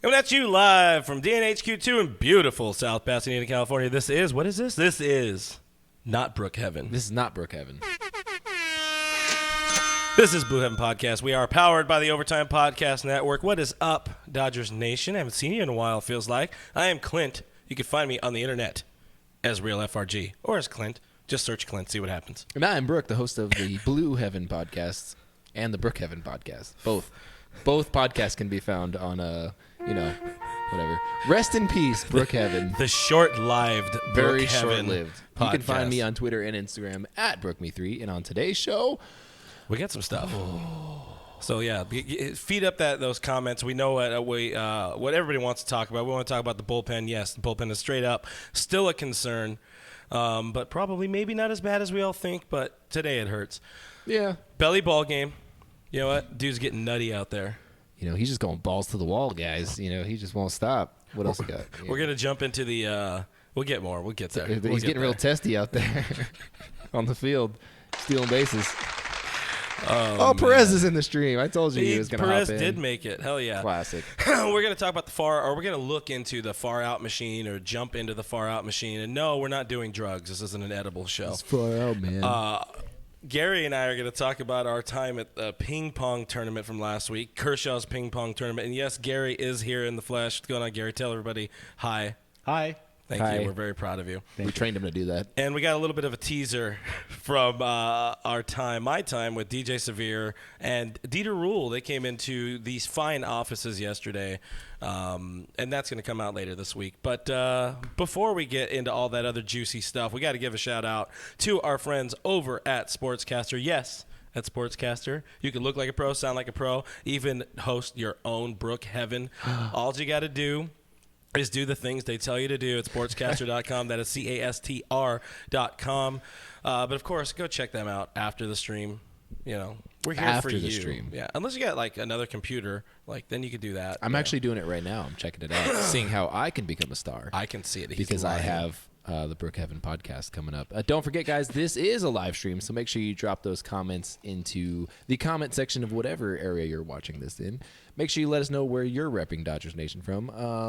Coming at you live from DNHQ2 in beautiful South Pasadena, California. This is, what is this? This is not Brookhaven. This is not Brookhaven. This is Blue Heaven Podcast. We are powered by the Overtime Podcast Network. What is up, Dodgers Nation? I haven't seen you in a while, it feels like. I am Clint. You can find me on the internet as Real FRG or as Clint. Just search Clint, see what happens. And I'm Brooke, the host of the Blue Heaven Podcast and the Brookhaven Podcast. Both podcasts can be found on, whatever. Rest in peace, Brookhaven. The short-lived Very Brookhaven short-lived. podcast. You can find me on Twitter and Instagram at BrookMe3. And on today's show, we got some stuff. So, yeah, feed up those comments. We know what everybody wants to talk about. We want to talk about the bullpen. Yes, the bullpen is straight up still a concern, but probably maybe not as bad as we all think, but today it hurts. yeah, Belly ball game. You know what? Dude's getting nutty out there. he's just going balls to the wall, guys. He just won't stop. What else we got? Yeah. We're going to jump into the we'll get more. We'll get there. He's getting real testy out there on the field, stealing bases. Oh, Perez is in the stream. I told you he was going to hop in. Perez did make it. Hell yeah. Classic. We're going to talk about we're going to look into the far out machine or jump into the far out machine. And no, we're not doing drugs. This isn't an edible show. It's far out, man. Gary and I are going to talk about our time at the ping-pong tournament from last week, Kershaw's ping-pong tournament. And yes, Gary is here in the flesh. What's going on, Gary? Tell everybody hi. Hi. Thank Hi. you. We're very proud of you. We trained him to do that. And we got a little bit of a teaser from my time with DJ Severe and Dieter Rule. They came into these fine offices yesterday, and that's going to come out later this week. But before we get into all that other juicy stuff, we got to give a shout-out to our friends over at Sportscaster. Yes, at Sportscaster, you can look like a pro, sound like a pro, even host your own Brookhaven. All you got to do is do the things they tell you to do at sportscaster.com. That is CASTR.com. But, of course, go check them out after the stream. We're here After for you. the stream. Yeah, unless you got, another computer, then you could do that. I'm actually doing it right now. I'm checking it out, seeing how I can become a star. I can see it. Because I have the Brookhaven podcast coming up. Don't forget, guys, this is a live stream, so make sure you drop those comments into the comment section of whatever area you're watching this in. Make sure you let us know where you're repping Dodgers Nation from,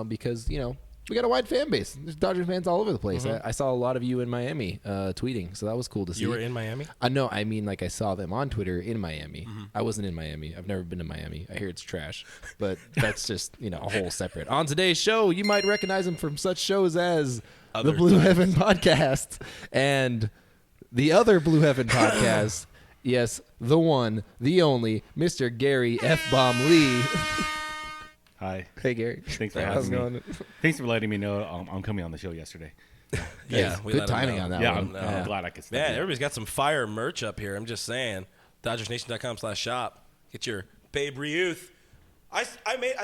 because, we got a wide fan base. There's Dodgers fans all over the place. Mm-hmm. I saw a lot of you in Miami tweeting, so that was cool to see. You were in Miami? No, I mean, I saw them on Twitter in Miami. Mm-hmm. I wasn't in Miami. I've never been to Miami. I hear it's trash, but that's just, a whole separate. On today's show, you might recognize him from such shows as the Blue Heaven Podcast and the other Blue Heaven Podcast. Yes, the one, the only, Mr. Gary F-Bomb Lee. Hi. Hey, Gary. Thanks for having me. Thanks for letting me know I'm coming on the show yesterday. Yeah, good timing on that one. I'm glad I could step Man, in. everybody's got some fire merch up here. I'm just saying. DodgersNation.com/shop. Get your Babe Ruth. I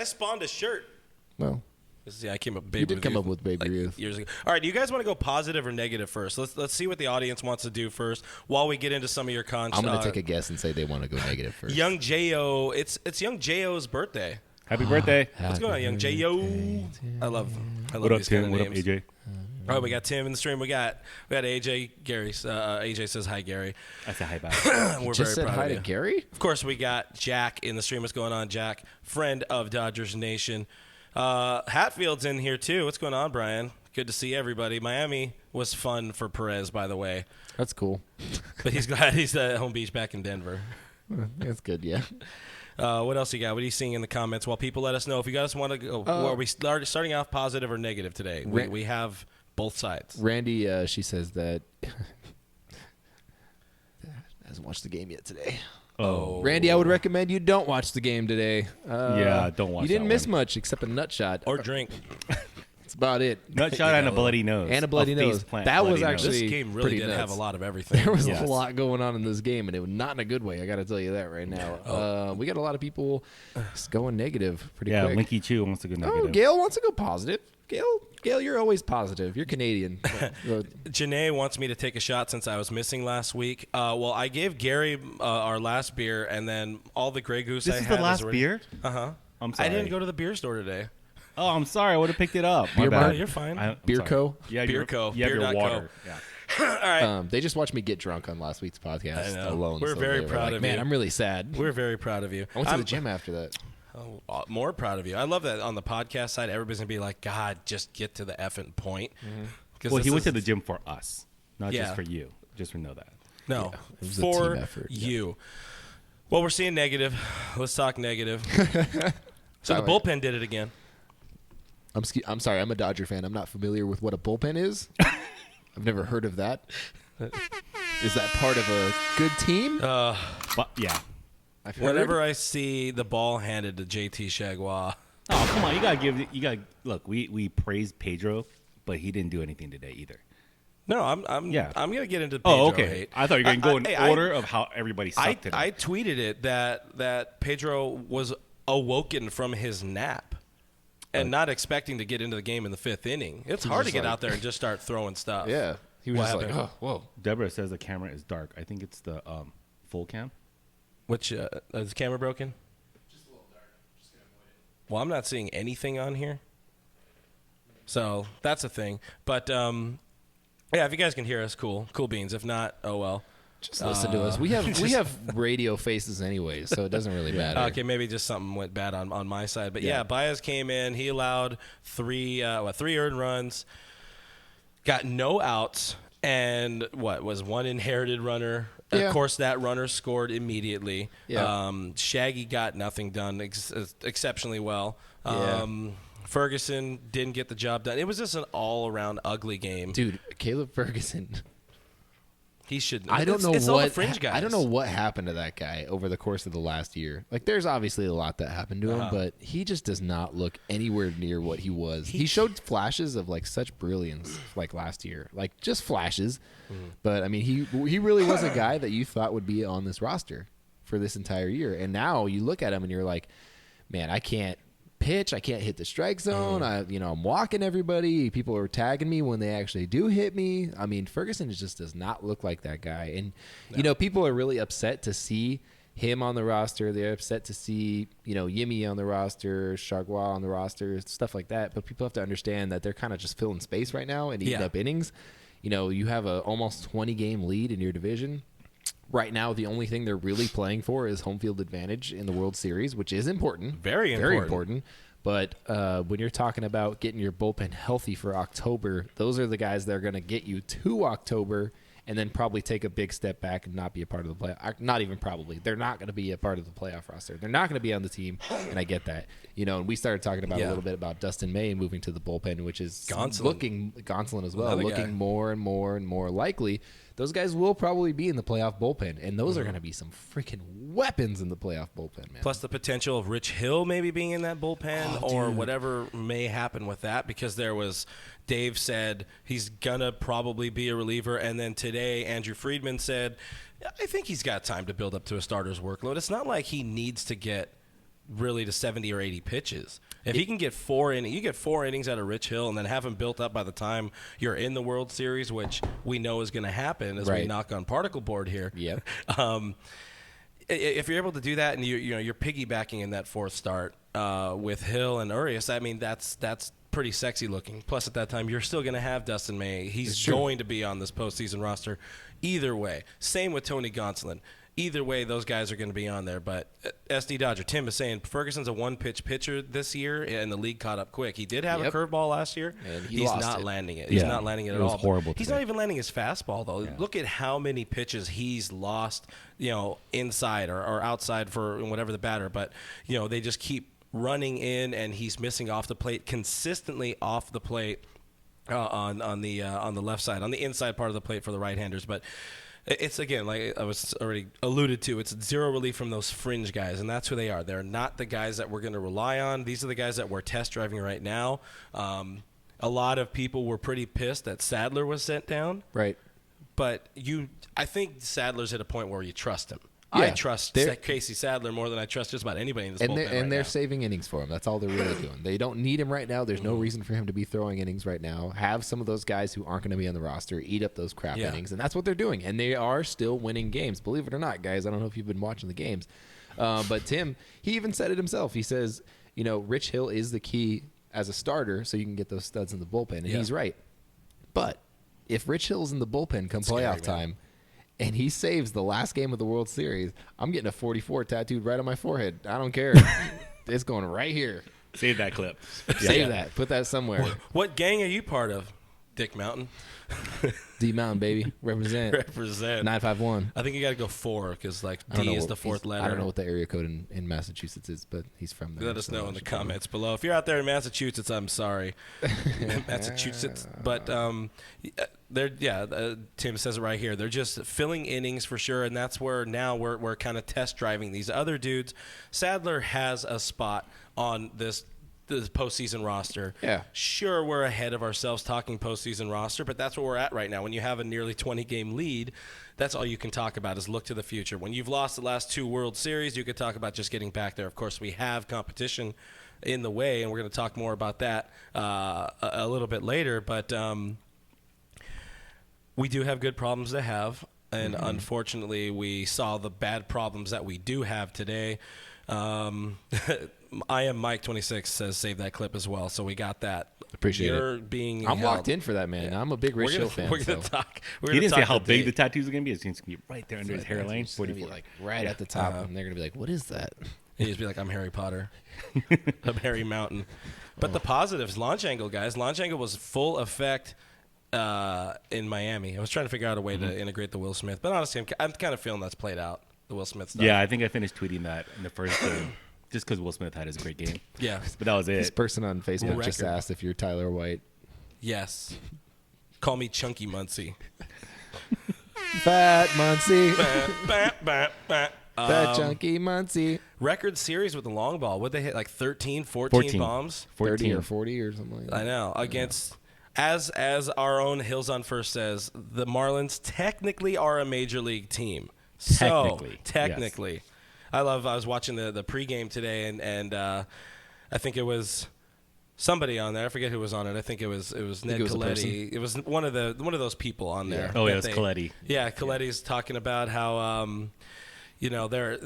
spawned a shirt. Well, I came up. Babe you did Ruth come up with Babe Ruth years ago. All right, do you guys want to go positive or negative first? Let's see what the audience wants to do first while we get into some of your content. I'm going to take a guess and say they want to go negative first. Young J.O. It's Young J.O.'s birthday. Happy birthday. What's going on, Young J.O.? I love What up, these Tim? kind What of up, names. AJ? All right, we got Tim in the stream. We got AJ. Gary. AJ says hi, Gary. I said hi back. We're Just very said proud hi of to you. Gary? Of course, we got Jack in the stream. What's going on, Jack? Friend of Dodgers Nation. Hatfield's in here, too. What's going on, Brian? Good to see everybody. Miami was fun for Perez, by the way. That's cool. But he's glad he's at home beach back in Denver. That's good, yeah. What else you got? What are you seeing in the comments? Well, people let us know if you guys want to go. Are we starting off positive or negative today? We have both sides. Randy, she says that hasn't watched the game yet today. Oh. Randy, I would recommend you don't watch the game today. Yeah, don't watch You didn't that miss one. much except a nut shot. Or drink. That's about it. Nut shot and a bloody nose. And a bloody nose. faceplant That was bloody nose. actually This game really pretty did nuts. have a lot of everything. There was Yes. a lot going on in this game, and it was not in a good way. I got to tell you that right now. We got a lot of people going negative pretty Yeah, quick. Linky Chu wants to go negative. Oh, Gail wants to go positive. Gail, you're always positive. You're Canadian. Janae wants me to take a shot since I was missing last week. Well, I gave Gary our last beer, and then all the Grey Goose This I is had the last already. beer? Uh-huh. I'm sorry. I didn't go to the beer store today. Oh, I'm sorry. I would have picked it up. Beer My bar? bad. You're fine. I'm Beer sorry. Co? Yeah, Beer Co. You have your Beer.co. water. Yeah. All right. They just watched me get drunk on last week's podcast I know. alone. We're so very they were proud like, of Man, you. I'm really sad. We're very proud of you. I went to the gym after that. More proud of you. I love that on the podcast side, everybody's going to be like, God, just get to the effing point. Well, he went to the gym for us, not Yeah. just for you. Just to know that. No, it was a for team effort. you. Well, we're seeing negative. Let's talk negative. So the Tyler. bullpen did it again. I'm sorry. I'm a Dodger fan. I'm not familiar with what a bullpen is. I've never heard of that. Is that part of a good team? But yeah. I've heard. Whenever I see the ball handed to JT Chagua, Oh, come on. You got to look, we praised Pedro, but he didn't do anything today either. no, I'm gonna get into Pedro Oh, okay. hate. I thought you were going to go in I- order of how everybody sucked today. I tweeted it that Pedro was awoken from his nap and not expecting to get into the game in the 5th inning. It's hard to just get like- out there and just start throwing stuff. Yeah. He was What just like, happened? oh, whoa. Deborah says the camera is dark. I think it's the full cam. Which is the camera broken? Just a little dark. Just gonna avoid it. Well, I'm not seeing anything on here, so that's a thing. But yeah, if you guys can hear us, cool beans. If not, oh well. Just listen to us. We have radio faces anyway, so it doesn't really matter. Okay, maybe just something went bad on my side. But yeah, Baez came in. He allowed three earned runs, got no outs, and was one inherited runner. Yeah. Of course, that runner scored immediately. Yeah. Shaggy got nothing done exceptionally well. Yeah. Ferguson didn't get the job done. It was just an all-around ugly game. Dude, Caleb Ferguson. He should. I don't know it's what all the fringe guys. I don't know what happened to that guy over the course of the last year. Like, there's obviously a lot that happened to him, but he just does not look anywhere near what he was. He showed flashes of like such brilliance like last year, like just flashes. But I mean, he really was a guy that you thought would be on this roster for this entire year, and now you look at him and you're like, man, I can't pitch. I can't hit the strike zone. I'm walking everybody. People are tagging me when they actually do hit me. I mean, Ferguson just does not look like that guy. And, people are really upset to see him on the roster. They're upset to see, Yimmy on the roster, Chagua on the roster, stuff like that. But people have to understand that they're kind of just filling space right now and eating up innings. You have a almost 20-game lead in your division. Right now, the only thing they're really playing for is home field advantage in the World Series, which is important. Very important. But when you're talking about getting your bullpen healthy for October, those are the guys that are going to get you to October and then probably take a big step back and not be a part of the playoff. Not even probably. They're not going to be a part of the playoff roster. They're not going to be on the team, and I get that. And we started talking about a little bit about Dustin May moving to the bullpen, which is Gonsolin as well, Another looking guy. more and more and more likely. Those guys will probably be in the playoff bullpen, and those are going to be some freaking weapons in the playoff bullpen, man. Plus the potential of Rich Hill maybe being in that bullpen or whatever may happen with that, because Dave said he's going to probably be a reliever. And then today, Andrew Friedman said, I think he's got time to build up to a starter's workload. It's not like he needs to get really to 70 or 80 pitches. If he can get 4 innings, you get 4 innings out of Rich Hill and then have him built up by the time you're in the World Series, which we know is going to happen as we knock on particle board here. Yep. If you're able to do that and you're piggybacking in that 4th start with Hill and Urias, I mean that's pretty sexy looking. Plus at that time you're still going to have Dustin May. He's going to be on this postseason roster either way. Same with Tony Gonsolin. Either way, those guys are going to be on there. But SD Dodger, Tim is saying Ferguson's a one-pitch pitcher this year, and the league caught up quick. He did have a curveball last year. And he's not landing it. He's not landing it at It was all. horrible He's today. not even landing his fastball, though. Look at how many pitches he's lost, inside or outside for whatever the batter. But, they just keep running in, and he's missing off the plate, consistently off the plate on the left side, on the inside part of the plate for the right-handers. But it's, again, like I was already alluded to, it's zero relief from those fringe guys, and that's who they are. They're not the guys that we're going to rely on. These are the guys that we're test driving right now. A lot of people were pretty pissed that Sadler was sent down. Right. But I think Sadler's at a point where you trust him. Yeah, I trust Casey Sadler more than I trust just about anybody in this bullpen right they're now. saving innings for him. That's all they're really doing. They don't need him right now. There's no reason for him to be throwing innings right now. Have some of those guys who aren't going to be on the roster eat up those crap innings, and that's what they're doing. And they are still winning games. Believe it or not, guys. I don't know if you've been watching the games, but Tim, he even said it himself. He says, Rich Hill is the key as a starter, so you can get those studs in the bullpen, and he's right. But if Rich Hill's in the bullpen come playoff time, and he saves the last game of the World Series, I'm getting a 44 tattooed right on my forehead. I don't care. It's going right here. Save that clip. Save that. Put that somewhere. What gang are you part of, Dick Mountain? D Mountain, baby. Represent. 951. I think you got to go 4 because like I don't D know is what- the 4th letter. I don't know what the area code in Massachusetts is, but he's from there. Let us so know I in the should probably- comments below. If you're out there in Massachusetts, I'm sorry. Massachusetts. But Tim says it right here. They're just filling innings for sure, and that's where now we're kind of test driving these other dudes. Sadler has a spot on this postseason roster. Yeah. Sure, we're ahead of ourselves talking postseason roster, but that's where we're at right now. When you have a nearly 20-game lead, that's all you can talk about is look to the future. When you've lost the last 2 World Series, you could talk about just getting back there. Of course, we have competition in the way, and we're going to talk more about that a little bit later. But we do have good problems to have, and unfortunately, we saw the bad problems that we do have today. I am Mike 26 says save that clip as well, so we got that. Appreciate You're it. being I'm held. locked in for that, man. I'm a big Rich Hill fan. We're gonna so. talk. He didn't say how big the the tattoos are going to be. It's going to be right there under his hairline. It's gonna be 44. like right at the top, and they're gonna be like, "What is that?" He just be like, I'm Harry Potter. I'm Harry Mountain. But the positives, launch angle, guys. Launch angle was full effect in Miami. I was trying to figure out a way to integrate the Will Smith, but honestly, I'm kind of feeling that's played out. The Will Smith stuff. Yeah, I think I finished tweeting that in the first game just because Will Smith had his great game. Yeah. But that was This it. person on Facebook just Record. asked if you're Tyler White. Yes. Call me Chunky Muncie. Fat Muncie. Bah, bah, bah. Fat Chunky Muncie. Record series with the long ball. Would they hit like 13, 14 14. bombs? 30 or 14. 40 or something like that. I know. Against, as our own Hills on First says, the Marlins technically are a major league team. Technically. I was watching the pregame today, and I think it was somebody on there. I forget who was on it. I think it was Ned it was a Coletti. It was one of those people on there. Oh, yeah, that it was Coletti. Yeah, Coletti's talking about how they're.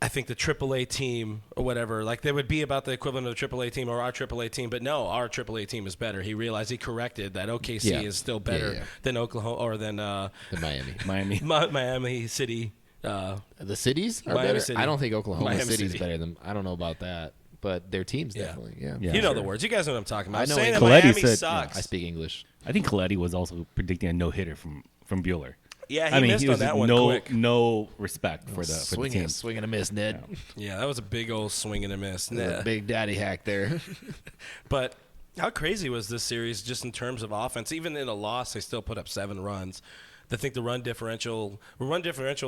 I think the AAA team or whatever, like they would be about the equivalent of the AAA team or our AAA team, but no, our AAA team is better. He realized he corrected that OKC Yeah. is still better Yeah. than Oklahoma or than The Miami. Miami. Miami City. The cities are Miami better? City. I don't think Oklahoma Miami City's City. better than. I don't know about that, but their teams Yeah. definitely. Yeah. Yeah. You know Sure. the words. You guys know what I'm talking about. I I'm know saying that Coletti Miami said- sucks. I speak English. I think Coletti was also predicting a no-hitter from Buehler. Yeah, he missed on was that one no, quick. no respect for the team. Swing and a miss, Ned. Yeah, that was a big old swing and a miss. There's Nah. a big daddy hack there. But how crazy was this series just in terms of offense? Even in a loss, they still put up 7 runs. I think the run differential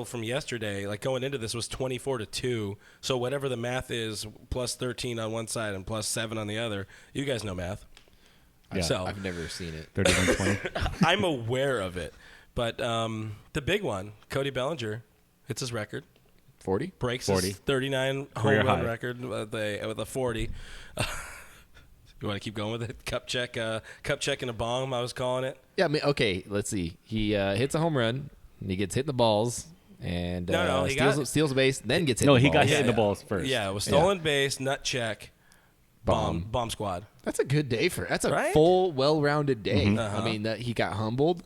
from yesterday, like going into this, was 24-2. So whatever the math is, plus 13 on one side and plus 7 on the other. You guys know math. Yeah. So I've never seen it. 31-20. I'm aware of it. But the big one, Cody Bellinger, hits his record. 40? Breaks 40. his 39 Career home run high. record with a 40. You want to keep going with it? Cup check and a bomb, I was calling it. Yeah, I mean, okay, let's see. He hits a home run, and he gets hit in the balls, and No, he steals a base, then gets hit No, in the he balls. got hit in the balls first. Yeah, it was stolen base, nut check, bomb squad. That's a good day for. That's a Right? full, well-rounded day. Uh-huh. I mean, he got humbled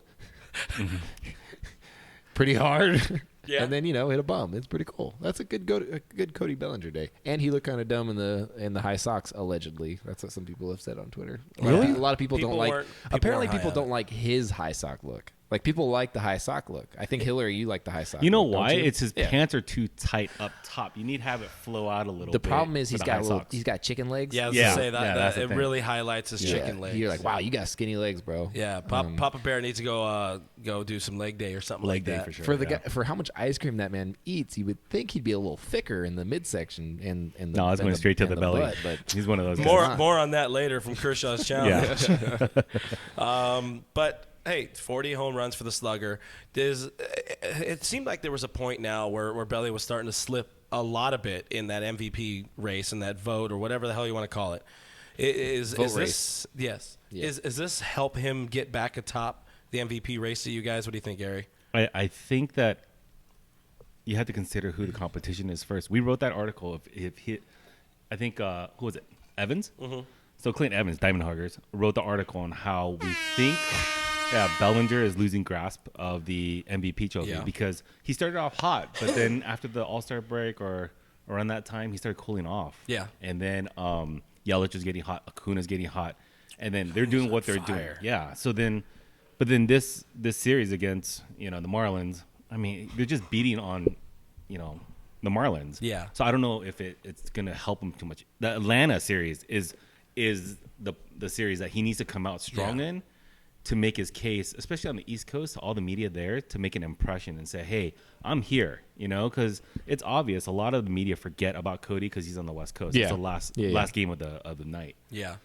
pretty hard, Yeah. and then hit a bomb. It's pretty cool. That's a good Cody Bellinger day. And he looked kind of dumb in the high socks allegedly. That's what some people have said on Twitter. A lot of people don't like. Apparently, people don't like his high sock look. Like people like the high sock look. I think Hillary, you like the high sock. You know look, don't why? you? It's his Yeah. pants are too tight up top. You need to have it flow out a little The bit. problem is for the high socks. he's got chicken legs. Yeah, I was Yeah. going to say that, Yeah, that's the it thing. really highlights his chicken legs. You're like, wow, you got skinny legs, bro. Yeah, Papa Bear needs to go do some leg day or something leg like day that. for sure. For the yeah. guy, for how much ice cream that man eats, you would think he'd be a little thicker in the midsection and the. No, I was and going the- straight to and the belly. butt, but He's one of those guys. not. More on that later from Kershaw's challenge. Yeah. But hey, 40 home runs for the slugger. It seemed like there was a point now where Belli was starting to slip a lot of bit in that MVP race and that vote or whatever the hell you want to call it. Is Vote this race. yes? Yeah. Is this help him get back atop the MVP race to you guys? What do you think, Gary? I think that you have to consider who the competition is first. We wrote that article. If he, I think who was it? Evans. Mm-hmm. So Clint Evans, Diamond Huggers, wrote the article on how we think. Yeah, Bellinger is losing grasp of the MVP trophy Yeah. because he started off hot, but then after the All-Star break or around that time, he started cooling off. Yeah. And then Yelich was getting hot, Acuna's getting hot, and then they're doing what they're doing. Yeah. So then, but then this series against the Marlins, I mean, they're just beating on, the Marlins. Yeah. So I don't know if it's gonna help him too much. The Atlanta series is the series that he needs to come out strong in to make his case, especially on the East Coast, all the media there, to make an impression and say, hey, I'm here, because it's obvious a lot of the media forget about Cody because he's on the West Coast. Yeah. It's the last game of the night. Yeah.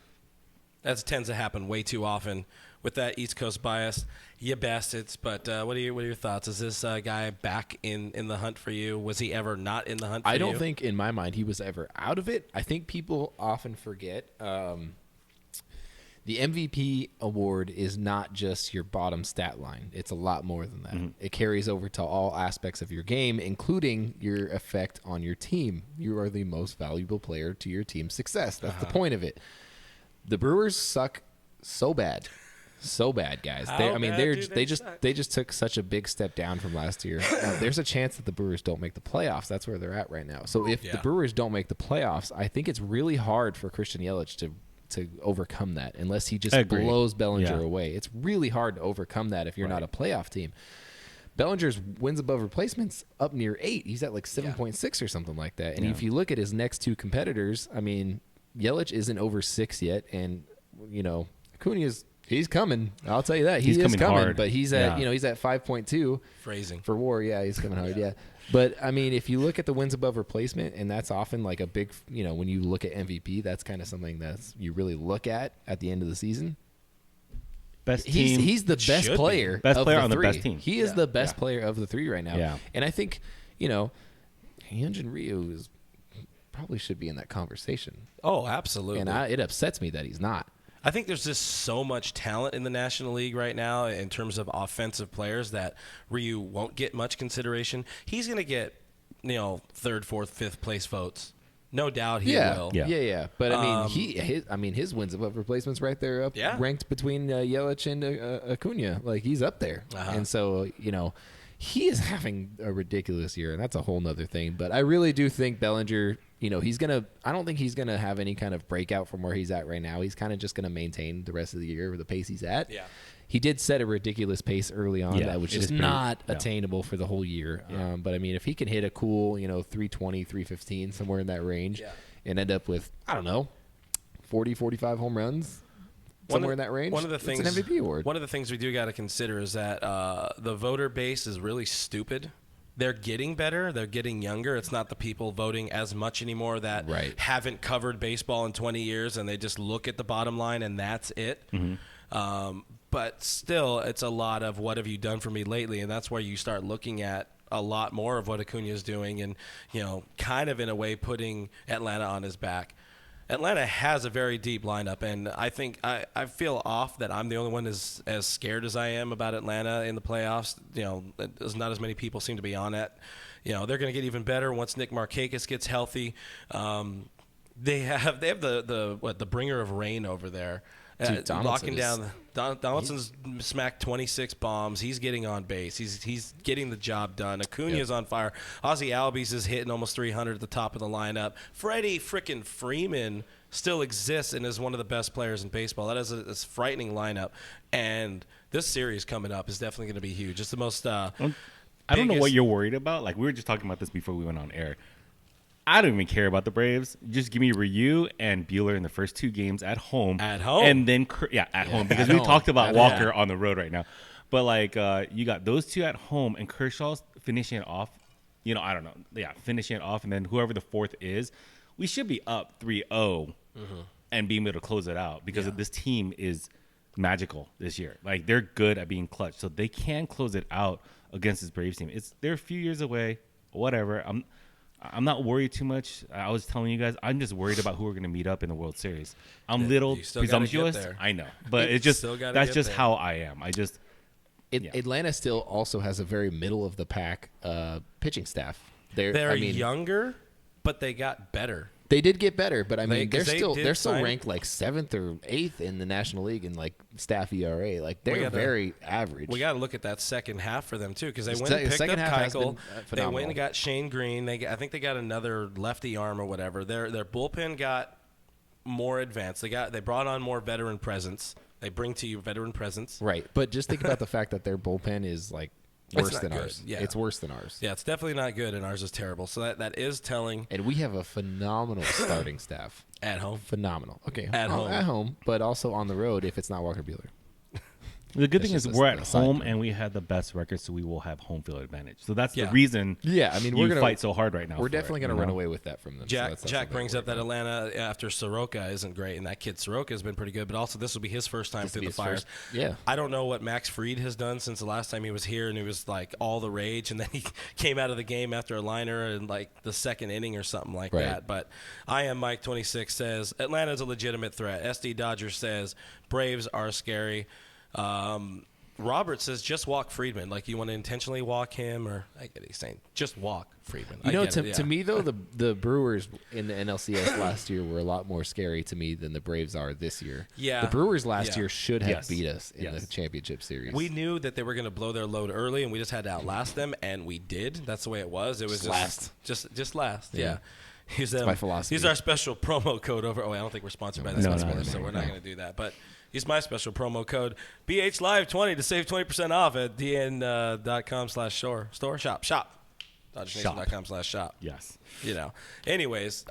That tends to happen way too often with that East Coast bias. You bastards. But what are your thoughts? Is this guy back in the hunt for you? Was he ever not in the hunt for you? I don't think in my mind he was ever out of it. I think people often forget the MVP award is not just your bottom stat line. It's a lot more than that. Mm-hmm. It carries over to all aspects of your game, including your effect on your team. You are the most valuable player to your team's success. That's the point of it. The Brewers suck so bad, guys. They just took such a big step down from last year. There's a chance that the Brewers don't make the playoffs. That's where they're at right now. So if the Brewers don't make the playoffs, I think it's really hard for Christian Yelich to overcome that unless he just blows Bellinger away. It's really hard to overcome that if you're not a playoff team. Bellinger's wins above replacements up near 8. He's at like 7.6 or something like that. And if you look at his next two competitors, I mean, Yelich isn't over 6 yet, and Acuna he's coming. I'll tell you that he's coming hard. But he's at he's at 5.2. Phrasing for WAR. Yeah, he's coming hard. Yeah. But I mean, if you look at the wins above replacement, and that's often like a big, when you look at MVP, that's kind of something that's you really look at the end of the season. Best team. He's the best player. Best player of on the the three. best team. He is the best player of the three right now. Yeah. And I think Hyunjin Ryu probably should be in that conversation. Oh, absolutely. And it upsets me that he's not. I think there's just so much talent in the National League right now in terms of offensive players that Ryu won't get much consideration. He's going to get, third, fourth, fifth place votes. No doubt he will. Yeah. But I mean, his wins above replacements right there up ranked between Yelich and Acuna. Like he's up there. And so, he is having a ridiculous year, and that's a whole nother thing. But I really do think Bellinger, I don't think he's going to have any kind of breakout from where he's at right now. He's kind of just going to maintain the rest of the year with the pace he's at. Yeah. He did set a ridiculous pace early on that was just not attainable for the whole year. Yeah. But, I mean, if he can hit a cool, 320, 315, somewhere in that range and end up with, 40, 45 home runs, somewhere in that range, one of the things, it's an MVP award. One of the things we do got to consider is that the voter base is really stupid. They're getting better. They're getting younger. It's not the people voting as much anymore that haven't covered baseball in 20 years, and they just look at the bottom line, and that's it. Mm-hmm. But still, it's a lot of what have you done for me lately, and that's where you start looking at a lot more of what Acuna is doing and, kind of in a way putting Atlanta on his back. Atlanta has a very deep lineup, and I think I feel off that I'm the only one as scared as I am about Atlanta in the playoffs. There's not as many people seem to be on it. They're going to get even better once Nick Markakis gets healthy. They have the bringer of rain over there. Locking down. Donaldson's smacked 26 bombs. He's getting on base. He's getting the job done. Acuna's on fire. Ozzie Albies is hitting almost 300 at the top of the lineup. Freddie frickin' Freeman still exists and is one of the best players in baseball. That is a frightening lineup. And this series coming up is definitely going to be huge. It's the most I don't know what you're worried about. Like, we were just talking about this before we went on air. I don't even care about the Braves. Just give me Ryu and Buehler in the first 2 games at home. At home? And then, at home. Because we talked about Walker on the road right now. But, you got those 2 at home, and Kershaw's finishing it off. I don't know. Yeah, finishing it off, and then whoever the fourth is, we should be up 3-0 and being able to close it out because this team is magical this year. Like, they're good at being clutch. So they can close it out against this Braves team. They're a few years away, whatever. I'm not worried too much. I was telling you guys, I'm just worried about who we're going to meet up in the World Series. I'm a little presumptuous. I know. But that's just how I am. Atlanta still also has a very middle of the pack pitching staff. They're younger, but they got better. They did get better, but I mean, they're still sign- ranked like 7th or 8th in the National League in like staff ERA. Like they're very average. We got to look at that second half for them too, because they The went and picked second up half has Keuchel. been, They phenomenal. went and got Shane Green. I think they got another lefty arm or whatever. Their bullpen got more advanced. They brought on more veteran presence. They bring to you veteran presence. Right, but just think about the fact that their bullpen is like worse than good. ours. Yeah. It's worse than ours. Yeah, it's definitely not good, and ours is terrible. So that is telling. And we have a phenomenal starting staff. At home. Phenomenal. Okay, At home, but also on the road if it's not Walker Buehler. The good thing That's is just we're a at side home note. and we had the best record, so we will have home field advantage. So that's Yeah. the reason. Yeah, I mean, you we're gonna fight so hard right now. We're for definitely it, going to you run know? away with that from them. Jack brings up that Atlanta after Soroka isn't great, and that kid Soroka has been pretty good, but also this will be his first time through the fire. Yeah. I don't know what Max Fried has done since the last time he was here, and it was like all the rage, and then he came out of the game after a liner in like the second inning or something like Right. that. But I am Mike 26 says Atlanta's a legitimate threat. SD Dodgers says Braves are scary. Robert says just walk Friedman. Like you want to intentionally walk him, or I get what he's saying. Just walk Friedman. You know, I get it, to me though, the Brewers in the NLCS last year were a lot more scary to me than the Braves are this year. Yeah. the Brewers last Yeah. year should have Yes. beat us in Yes. the championship series. We knew that they were going to blow their load early, and we just had to outlast them, and we did. That's the way it was. It was just last. Yeah. He's my philosophy. He's our special promo code over. Oh, I don't think we're sponsored by this No, one, no, so no, we're not going to do that. But he's my special promo code BHLive20 to save 20% off at dn.com/shop. DodgersNation.com/shop. Yes. You know. Anyways,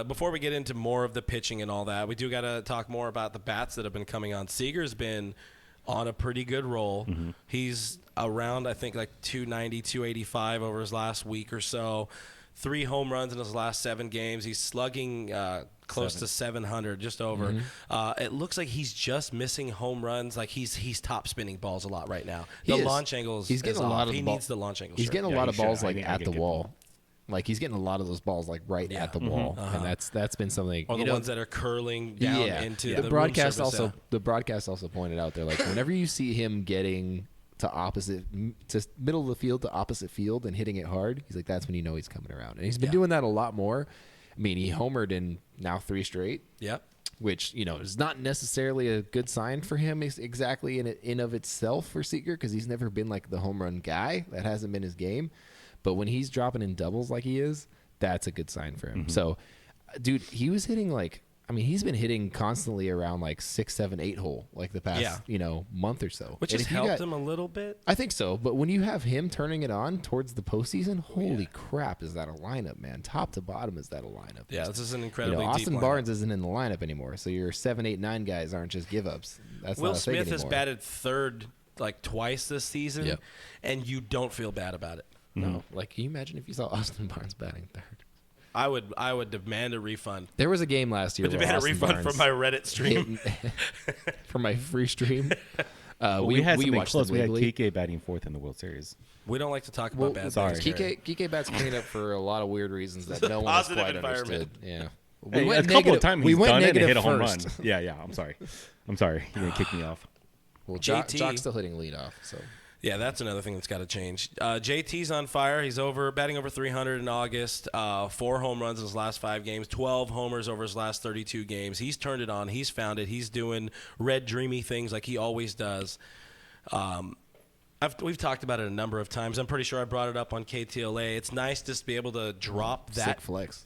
before we get into more of the pitching and all that, we do got to talk more about the bats that have been coming on. Seager's been on a pretty good roll. Mm-hmm. He's around, I think, like 290, 285 over his last week or so. 3 home runs in his last 7 games. He's slugging close to 700, just over. It looks like he's just missing home runs. Like he's top spinning balls a lot right now. The launch angles. He's getting a lot of He the needs the launch angles. He's getting a Yeah, lot he of balls should. I like think at I the get wall. Like he's getting a lot of those balls like right at the wall, and that's been something. or the ones that are curling down into the room broadcast. surface. Also, the broadcast also pointed out there, like whenever you see him getting to middle of the field to opposite field and hitting it hard, he's like, that's when you know he's coming around, and he's been doing that a lot more. I mean, he homered in now 3 straight. Yep. Which, you know, is not necessarily a good sign for him exactly in of itself for Seager, because he's never been like the home run guy. That hasn't been his game. But when he's dropping in doubles like he is, that's a good sign for him. So, dude, he was hitting like, I mean, he's been hitting constantly around like 6, 7, 8 hole like the past, month or so. Which And has if you helped him a little bit. I think so. But when you have him turning it on towards the postseason, holy crap, is that a lineup, man? Top to bottom, is that a lineup? Yeah, this is an You incredibly know, deep Austin lineup. Barnes isn't in the lineup anymore, so your 7, 8, 9 guys aren't just give ups. That's Will not a thing Smith has anymore. batted third like twice this season, Yep. and you don't feel bad about it. No, like, can you imagine if you saw Austin Barnes batting third? I would demand a refund. There was a game last year. Would where demand a Austin refund Barnes from my Reddit stream. from my free stream. We had something watched close. the We had Wiggly. Kike batting 4th in the World Series. We don't like to talk about bad sorry. things. Gary. Kike Bat's cleaned up for a lot of weird reasons that no one has Positive quite environment. understood. Yeah. Hey, a went couple negative- of times we he's went done it and negative hit a home run. first. Yeah, I'm sorry. I'm sorry. You're going to kick me off. Well, JT. Jock's still hitting leadoff, so. Yeah, that's another thing that's got to change. JT's on fire. He's batting over 300 in August. 4 home runs in his last 5 games. 12 homers over his last 32 games. He's turned it on. He's found it. He's doing red dreamy things like he always does. We've talked about it a number of times. I'm pretty sure I brought it up on KTLA. It's nice just to be able to drop that. Sick flex.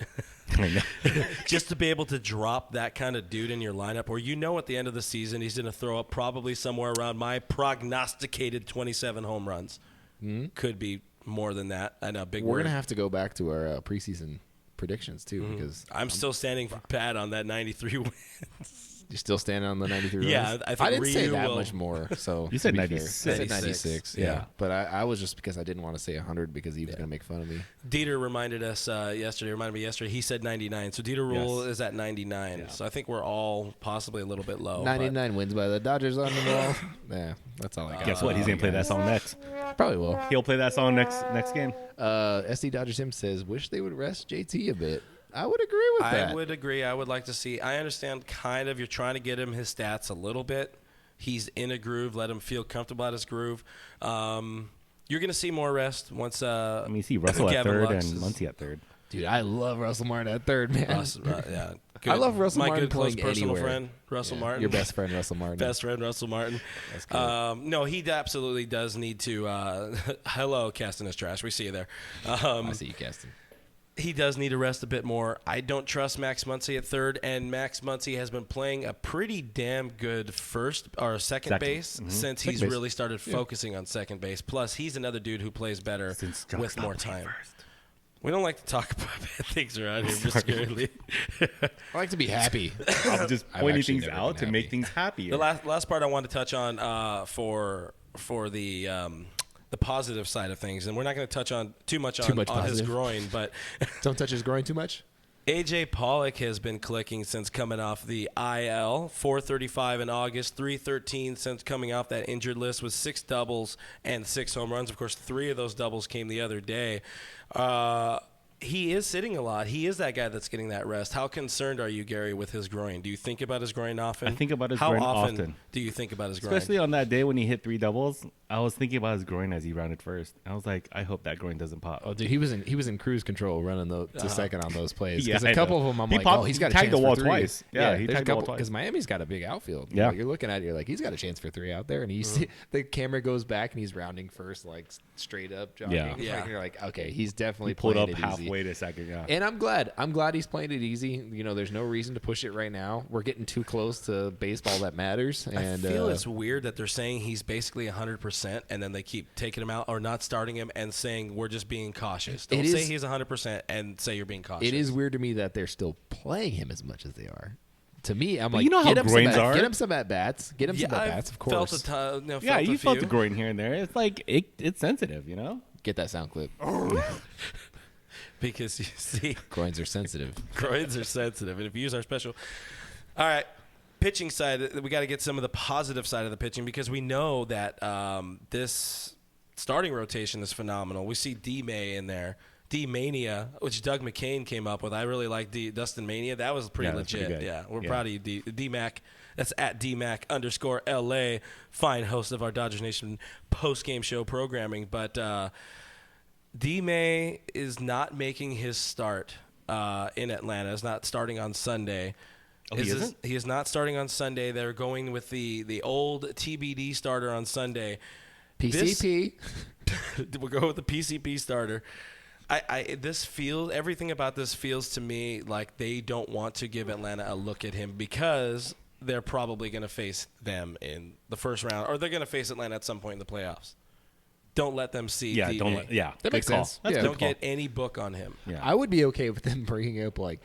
Just to be able to drop that kind of dude in your lineup where you know at the end of the season he's going to throw up probably somewhere around my prognosticated 27 home runs. Could be more than that. I know, big We're word. going to have to go back to our preseason predictions, too, because I'm still standing for Pat on that 93 win. you're still standing on the 93 Yeah, runs. I think didn't say Ryu that will- much more. So You said to be fair. 96. I said 96, yeah. Yeah. But I was just because I didn't want to say 100 because he was going to make fun of me. Dieter reminded me yesterday, he said 99. So Dieter Rule is at 99. So I think we're all possibly a little bit low. 99 wins by the Dodgers on the wall. Yeah, that's all I got. Guess what? He's going to play that song next. Probably will. He'll play that song next game. SD Dodgers him says, wish they would rest JT a bit. I would agree with that. I would agree. I would like to see. I understand kind of you're trying to get him his stats a little bit. He's in a groove. Let him feel comfortable at his groove. You're going to see more rest once. I mean, you see Russell at Gavin third Lux and is- Muncy at third. Dude, I love Russell Martin at third, man. Yeah. I love Russell My Martin good, close playing personal anywhere. friend, Russell Martin. Your best friend, Russell Martin. Best friend, Russell Martin. That's good. No, he absolutely does need to. Hello, casting his trash. We see you there. I see you casting. He does need to rest a bit more. I don't trust Max Muncy at third, and Max Muncy has been playing a pretty damn good second base since he's really started focusing on second base. Plus, he's another dude who plays better with more time. We don't like to talk about bad things around here, Mr. Gurley. I like to be happy. I'm just pointing things never out been to make happy. things happier. The last part I wanted to touch on for the positive side of things, and we're not going to touch on too much on his positive. groin, but Don't touch his groin too much. AJ Pollock has been clicking since coming off the IL. 435 in August, 313 since coming off that injured list with 6 doubles and 6 home runs. Of course, 3 of those doubles came the other day. He is sitting a lot. He is that guy that's getting that rest. How concerned are you, Gary, with his groin? Do you think about his groin often? I think about his How groin often often. do you think about his groin? Especially on that day when he hit 3 doubles, I was thinking about his groin as he rounded first. I was like, I hope that groin doesn't pop. Oh, dude, he was in cruise control running to second on those plays. Yeah, Because I a couple know. of them, I'm He like, popped- oh, he's he got a tagged chance the wall for 3. twice. Yeah, he there's tagged the wall twice. because Miami's got a big outfield. Yeah. You're looking at it, you're like, he's got a chance for 3 out there, and you see the camera goes back and he's rounding first, like straight up jogging. Yeah. Yeah. Like, you're like, okay, he's definitely He pulled playing up it easy. halfway to second. Yeah. And I'm glad he's playing it easy. You know, there's no reason to push it right now. We're getting too close to baseball that matters. And I feel it's weird that they're saying he's basically 100%, and then they keep taking him out or not starting him and saying we're just being cautious. Don't say he's 100% and say you're being cautious. it is weird to me that they're still playing him as much as they are. To me, I'm like, you know how get him groins some are. Get him some at bats. Get him some at bats. Of course. Yeah, you felt few. the groin here and there. It's like it's sensitive, you know. Get that sound clip. Because you see, Groins are sensitive. groins are sensitive, and if you use our special, all right. Pitching side, we got to get some of the positive side of the pitching because we know that this starting rotation is phenomenal. We see D-May in there. D-Mania, which Doug McCain came up with. I really like Dustin Mania. That was pretty That's legit. pretty good. Yeah, we're Yeah. proud of you, D-Mac. That's at DMac_LA, fine host of our Dodgers Nation post-game show programming. But D-May is not making his start in Atlanta. Is not starting on Sunday. Oh, he isn't? He is not starting on Sunday. They're going with the old TBD starter on Sunday. PCP. We'll go with the PCP starter. Everything about this feels to me like they don't want to give Atlanta a look at him because they're probably going to face them in the first round, or they're going to face Atlanta at some point in the playoffs. Don't let them see. Yeah, D-May. don't let. Yeah, That good makes call. sense. That's Yeah. a good Don't call. get any book on him. Yeah. I would be okay with them bringing up like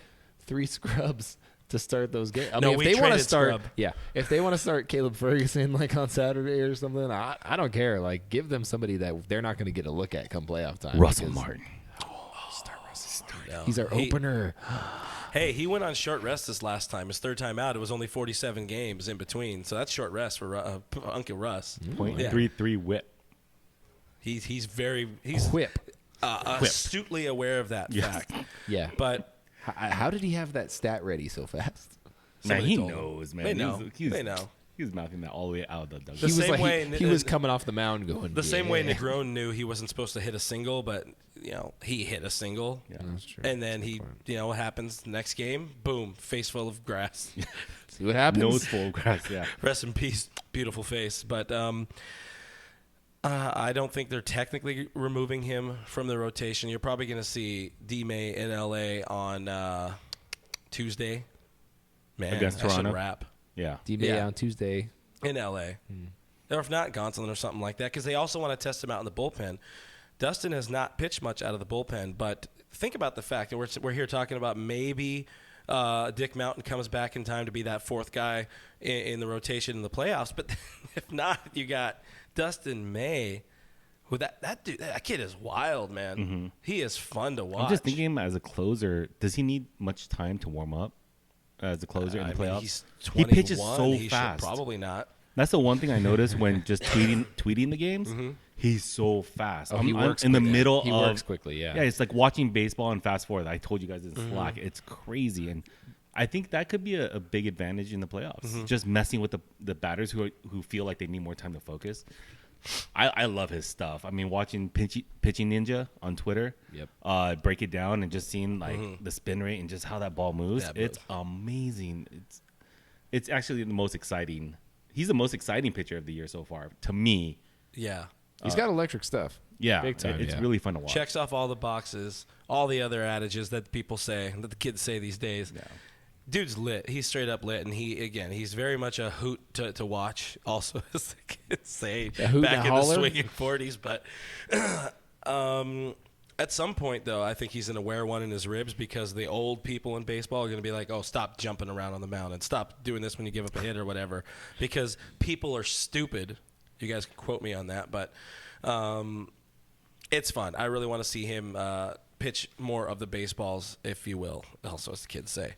3 scrubs to start those games. I No, mean, we if they want to traded start, scrub. if they want to start Caleb Ferguson like on Saturday or something, I don't care. Like, give them somebody that they're not going to get a look at come playoff time. Russell because Martin. No. He's our opener. Hey, he went on short rest this last time. His third time out. It was only 47 games in between, so that's short rest for Uncle Russ. Yeah. .33 whip. He's Whip. astutely aware of that Yeah. fact. Yeah. But How did he have that stat ready so fast? Man, somebody he told him. knows, man. They know. He's, They know. He was mouthing that all the way out of the dugout. The He was same like way he was coming off the mound going. The same way "Yeah." Negron knew he wasn't supposed to hit a single, but he hit a single. Yeah. That's true. And then what happens next game? Boom, face full of grass. See what happens. Nose full of grass. Yeah. Rest in peace, beautiful face. But I don't think they're technically removing him from the rotation. You're probably going to see D-May in LA on Tuesday. Man, Against that should Toronto? wrap. Yeah. D-May Yeah. on Tuesday. In LA. Or if not, Gonsolin or something like that, because they also want to test him out in the bullpen. Dustin has not pitched much out of the bullpen, but think about the fact that we're here talking about maybe Dick Mountain comes back in time to be that fourth guy in the rotation in the playoffs. But if not, you got Dustin May. Who that dude? That kid is wild, man. He is fun to watch. I'm just thinking him as a closer. Does he need much time to warm up as a closer in the playoffs? He's He 21. pitches so He should fast. probably not. That's the one thing I noticed when just tweeting the games. He's so fast. Oh, he works in the quickly. middle He of works quickly, yeah. Yeah, it's like watching baseball and fast forward. I told you guys in Slack. It's crazy, and I think that could be a big advantage in the playoffs. Just messing with the batters who feel like they need more time to focus. I love his stuff. I mean, watching Pitching Ninja on Twitter, break it down and just seeing like the spin rate and just how that ball moves. It's amazing. It's actually the most exciting. He's the most exciting pitcher of the year so far to me. Yeah. He's got electric stuff. Yeah, big time. It's really fun to watch. Checks off all the boxes, all the other adages that people say, that the kids say these days. Yeah. Dude's lit. He's straight up lit, and he's very much a hoot to watch. Also, as the kids say, back in the swinging 40s. But at some point, though, I think he's going to wear one in his ribs because the old people in baseball are going to be like, "Oh, stop jumping around on the mound and stop doing this when you give up a hit or whatever," because people are stupid. You guys can quote me on that, but it's fun. I really want to see him pitch more of the baseballs, if you will. Also, as the kids say.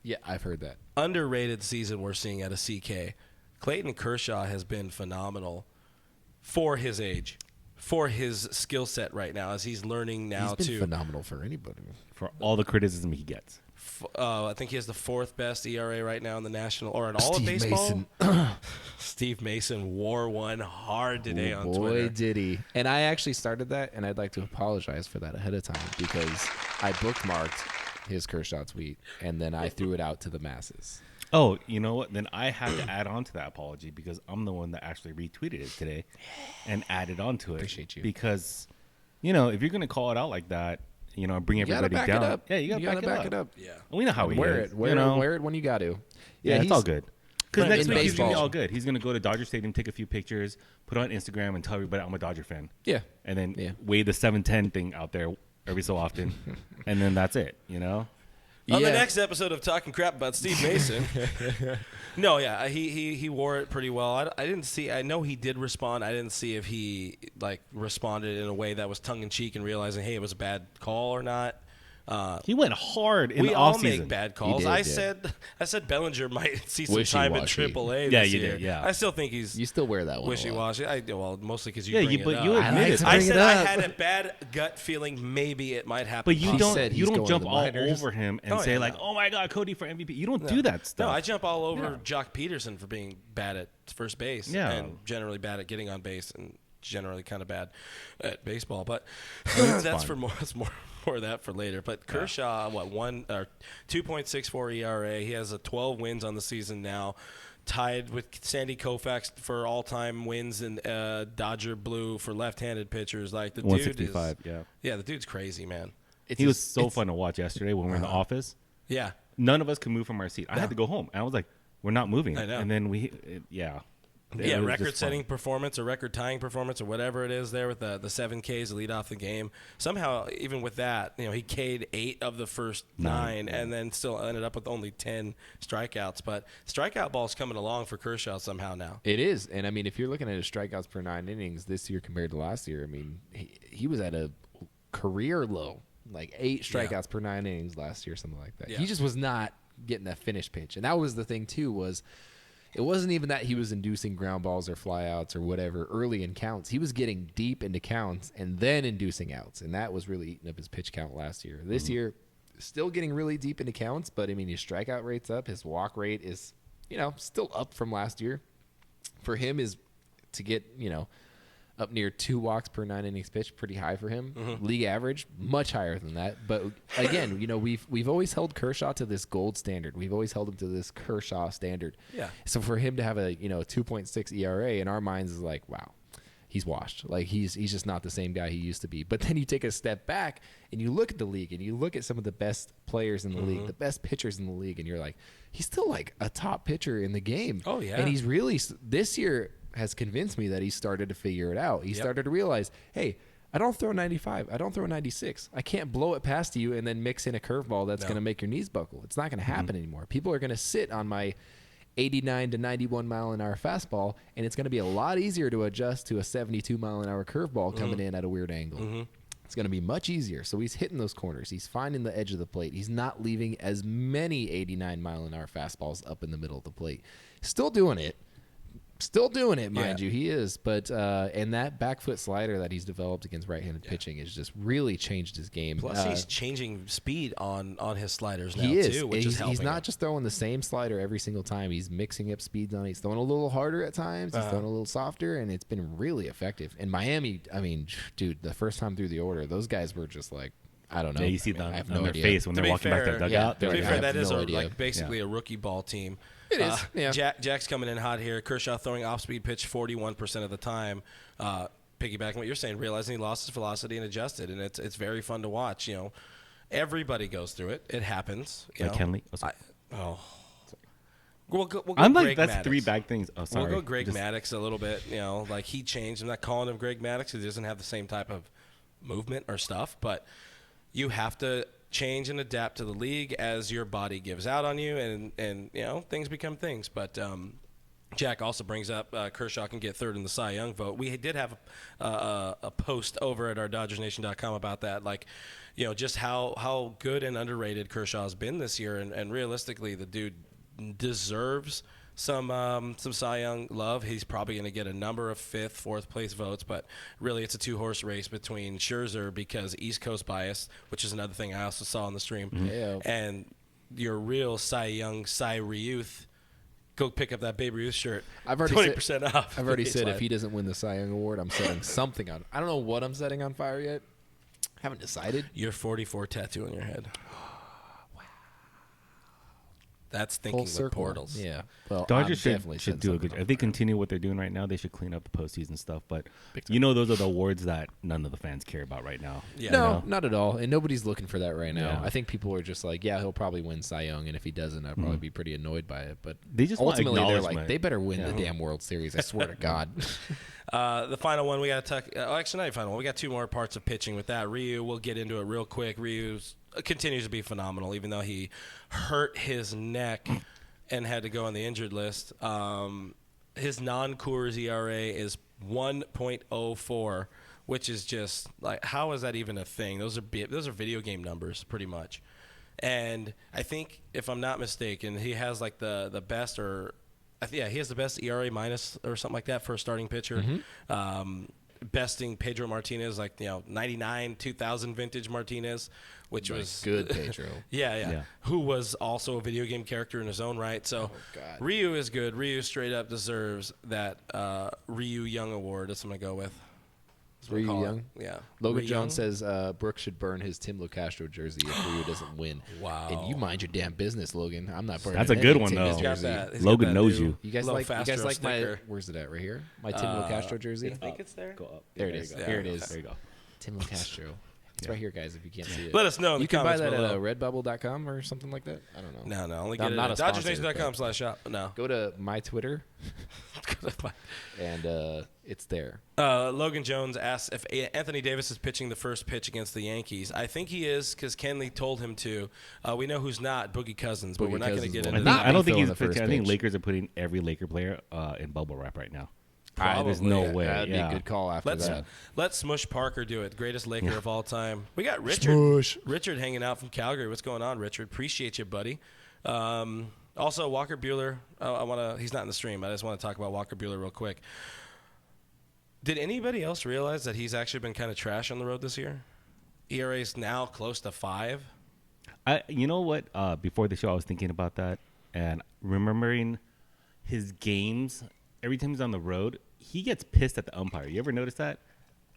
Yeah, I've heard that. Underrated season we're seeing at a CK. Clayton Kershaw has been phenomenal for his age, for his skill set right now, as he's learning now he's been phenomenal for anybody. For all the criticism he gets. I think he has the 4th best ERA right now in the national, or in all of baseball. Steve Mason wore one hard today on Twitter. Boy, did he. And I actually started that, and I'd like to apologize for that ahead of time because I bookmarked his Kershaw tweet, and then I threw it out to the masses. Oh, you know what? Then I have to add on to that apology because I'm the one that actually retweeted it today and added on to it. Appreciate you. Because, if you're going to call it out like that, bring everybody down. It up. Yeah, you got to back it up. Yeah. We know how he wear is. it. Wear it when you got to. Yeah, it's all good. Because next week he's going to be baseball. all good. He's going to go to Dodger Stadium, take a few pictures, put on Instagram, and tell everybody I'm a Dodger fan. Yeah. And then wave the 710 thing out there every so often. And then that's it, On the next episode of Talking Crap About Steve Mason. No, yeah, he wore it pretty well. I didn't see. I know he did respond. I didn't see if he responded in a way that was tongue in cheek and realizing, hey, it was a bad call or not. He went hard in the offseason. We all make bad calls. Did, I said Bellinger might see some time in Wishy-washy. AAA Yeah, this you year. did, yeah. I still think he's You still wear that one. wishy-washy. Well, mostly because you Yeah, bring it but up. you admit it. I bring said it I up. had a bad gut feeling maybe it might happen. But you said he's don't going jump to the all minors. over him and Oh, say yeah, no. oh my God, Cody for MVP. You don't do that stuff. No, I jump all over Jock Peterson for being bad at first base and generally bad at getting on base and generally kind of bad at baseball. But that's for more. That's more of that for later. But Kershaw, 2.64 ERA. He has 12 wins on the season now, tied with Sandy Koufax for all-time wins in Dodger blue for left-handed pitchers. Like the dude is, 165. Yeah, the dude's crazy, man. he was so fun to watch yesterday when we were in the office. Yeah. None of us could move from our seat. I had to go home. And I was like, we're not moving. I know. And then It was just record-setting fun. performance or record-tying performance or whatever it is there with the 7 Ks to lead off the game. Somehow, even with that, he K'd 8 of the first 9 and then still ended up with only 10 strikeouts. But strikeout ball's coming along for Kershaw somehow now. It is. And, I mean, if you're looking at his strikeouts per 9 innings this year compared to last year, I mean, he was at a career low, like 8 strikeouts per 9 innings last year, something like that. Yeah. He just was not getting that finish pitch. And that was the thing, too, was – it wasn't even that he was inducing ground balls or flyouts or whatever early in counts. He was getting deep into counts and then inducing outs, and that was really eating up his pitch count last year. This year, still getting really deep into counts, but, I mean, his strikeout rate's up. His walk rate is, still up from last year. For him is to get, up near 2 walks per 9 innings pitched, pretty high for him. League average, much higher than that. But again, we've always held Kershaw to this gold standard. We've always held him to this Kershaw standard. Yeah. So for him to have a 2.6 ERA in our minds is like, wow, he's washed. Like he's just not the same guy he used to be. But then you take a step back and you look at the league and you look at some of the best players in the league, the best pitchers in the league, and you're like, he's still like a top pitcher in the game. Oh yeah. And he's really this year has convinced me that he started to figure it out. He started to realize, hey, I don't throw 95. I don't throw 96. I can't blow it past you and then mix in a curveball that's going to make your knees buckle. It's not going to happen anymore. People are going to sit on my 89 to 91 mile an hour fastball, and it's going to be a lot easier to adjust to a 72 mile an hour curveball coming in at a weird angle. It's going to be much easier. So he's hitting those corners. He's finding the edge of the plate. He's not leaving as many 89 mile an hour fastballs up in the middle of the plate. Still doing it. Still doing it, mind you, he is. But and that back foot slider that he's developed against right-handed pitching has just really changed his game. Plus, he's changing speed on his sliders now, he is. too, which is helping. He's not him. just throwing the same slider every single time. He's mixing up speeds on it. He's throwing a little harder at times. He's throwing a little softer, and it's been really effective. In Miami, I mean, dude, the first time through the order, those guys were just like, I don't know. Yeah, you see I have on no their idea. face when To they're be walking back to fair, the dugout. yeah, To be I fair, have that is no idea. basically a rookie ball team. It is, yeah. Jack's coming in hot here. Kershaw throwing off-speed pitch 41% of the time. Piggybacking what you're saying, realizing he lost his velocity and adjusted, and it's very fun to watch. You know, everybody goes through it. It happens. You Like know? Kenley. We'll go I'm like, Greg that's Maddux. 3 bad things. Oh, sorry. We'll go Greg Just- Maddux a little bit. You know, like he changed. I'm not calling him Greg Maddux because he doesn't have the same type of movement or stuff, but you have to change and adapt to the league as your body gives out on you, and you know, things become things. But Jack also brings up Kershaw can get third in the Cy Young vote. We did have a post over at our DodgersNation.com about that, like, you know, just how good and underrated Kershaw's been this year, and realistically, the dude deserves some Cy Young love. He's probably going to get a number of 5th, 4th place votes, but really it's a 2-horse race between Scherzer because East Coast bias, which is another thing I also saw on the stream, Yeah. and your real Cy Young, Cy Ryuth. Go pick up that Babe Ruth shirt. I've already 20% off. I've already said if he doesn't win the Cy Young Award, I'm setting something on. I don't know what I'm setting on fire yet. Haven't decided. Your 44 tattoo on your head. That's thinking Full with circle. portals. Yeah. Well, Dodgers I'm definitely should setting do a something good. on If they fire. continue what they're doing right now, they should clean up the postseason stuff. But Big time. you know, those are the awards that none of the fans care about right now. Yeah. No, You know? not at all. And nobody's looking for that right now. Yeah. I think people are just like, yeah, he'll probably win Cy Young, and if he doesn't, I'd probably be pretty annoyed by it. But They just want ultimately, they're like, acknowledgement. they better win the Yeah. damn World Series. I swear to God. The final one we got to talk. Actually, not final one. We got 2 more parts of pitching with that. Ryu, we'll get into it real quick. Ryu continues to be phenomenal, even though he hurt his neck and had to go on the injured list. His non-Coors ERA is 1.04, which is just like, how is that even a thing? Those are video game numbers, pretty much. And I think, if I'm not mistaken, he has like the best, or he has the best ERA minus or something like that for a starting pitcher. Besting Pedro Martinez, like, you know, 99 2000 vintage Martinez, which was good, Pedro. yeah, who was also a video game character in his own right. So God. Ryu is good. Ryu straight up deserves that Ryu Young award. That's what I'm gonna go with. That's what I Ryu call it. Young? Yeah. Logan Ryu Jones Young? says Brooks should burn his Tim LeCastro jersey if Ryu doesn't win. Wow. And you mind your damn business, Logan. I'm not burning That's a any good one, Tim though. He's got jersey. that. He's Logan got that knows new you. You guys little like Fastro my sticker. where's it at right here? My Tim LeCastro jersey. I think it's there. Go up. There it is. go. Here it Yeah, is. There you go. Tim LeCastro. It's right here, guys. If you can't see it, Let us know in you the can buy comments that below. at redbubble.com or something like that. I don't know. No, only I'm get it not at a sponsor, DodgersNation.com/shop. No. Go to my Twitter, and it's there. Logan Jones asks if Anthony Davis is pitching the first pitch against the Yankees. I think he is because Kenley told him to. We know who's not, Boogie Cousins, but Boogie we're not going to Cousins get will into not that. I don't be think he's throwing the first pitching. I think pitch. Lakers are putting every Laker player in bubble wrap right now. Probably. There's no way. That'd yeah. be a good call after that. Let's Smush Parker do it. Greatest Laker of all time. We got Richard. Smush. Richard hanging out from Calgary. What's going on, Richard? Appreciate you, buddy. Also, Walker Buehler. He's not in the stream. I just want to talk about Walker Buehler real quick. Did anybody else realize that he's actually been kind of trash on the road this year? ERA is now close to 5. You know what? Before the show, I was thinking about that and remembering his games. Every time he's on the road, he gets pissed at the umpire. You ever notice that?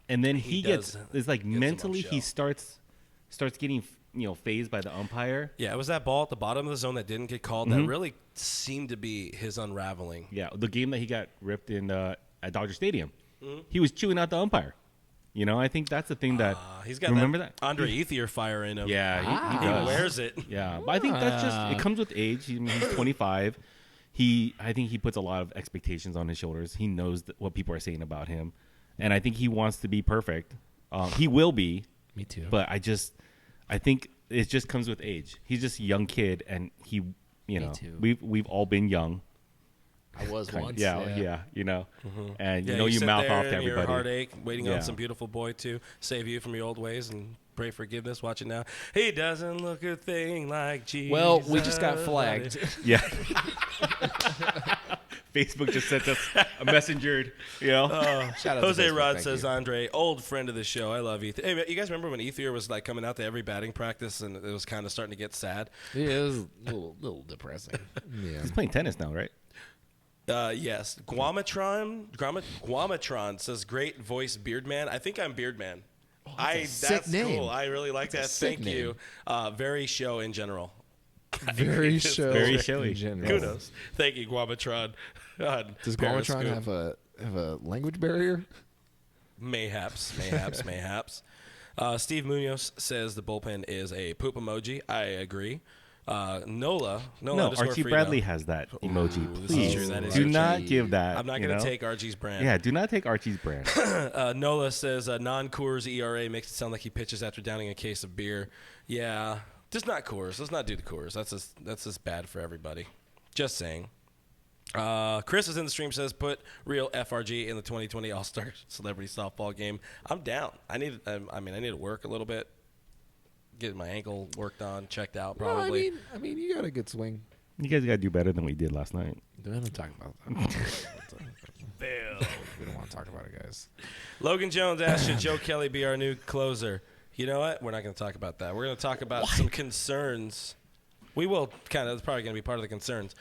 And then he gets, it's like mentally he starts getting, phased by the umpire. Yeah, it was that ball at the bottom of the zone that didn't get called that really seemed to be his unraveling. Yeah, the game that he got ripped in at Dodger Stadium, he was chewing out the umpire. I think that's the thing that He's got remember that. Andre Ethier fire in him. Yeah, he He does. wears it. Yeah, but I think that's just it comes with age. He's 25. I think he puts a lot of expectations on his shoulders. He knows what people are saying about him, and I think he wants to be perfect. He will be. Me too. But I think it just comes with age. He's just a young kid, and too. we've all been young. I was once. Yeah. And you sit mouth there off to in your everybody. heartache, waiting Yeah. on some beautiful boy to save you from your old ways and pray forgiveness. Watch it now. He doesn't look a thing like Jesus. Well, we just got flagged. Yeah. Facebook just sent us a messenger. You know, Shout out to Jose Facebook, Rod thank says, you. Andre, old friend of the show. I love Ether. Hey, you guys remember when Ether was like coming out to every batting practice and it was kind of starting to get sad? Yeah, it was a little depressing. Yeah. he's playing tennis now, right? Yes. Guamatron says, great voice, Beardman. I think I'm Beardman. sick name. Cool. I really like that. sick Thank you. Very show in general. Very show. Very showy. in general. Kudos. Thank you, Guamatron. Does Guamatron have a language barrier? Mayhaps. Steve Munoz says the bullpen is a poop emoji. I agree. Nola No, underscore Archie Frito. Bradley has that emoji. this is Please true. That is do Archie. not give that. I'm not you going to know? take Archie's brand. Yeah, do not take Archie's brand. Nola says non-Coors ERA makes it sound like he pitches after downing a case of beer. Yeah, just not Coors. Let's not do the Coors. That's just bad for everybody. Just saying. Chris is in the stream, says put real FRG in the 2020 All-Star Celebrity Softball game. I'm down. I need to work a little bit, get my ankle worked on, checked out probably. No, I mean, you got a good swing. You guys got to do better than we did last night. Don't talk about that. We don't want to talk about it, guys. Logan Jones asked, should Joe Kelly be our new closer? You know what? We're not going to talk about that. We're going to talk about some concerns. We will it's probably going to be part of the concerns.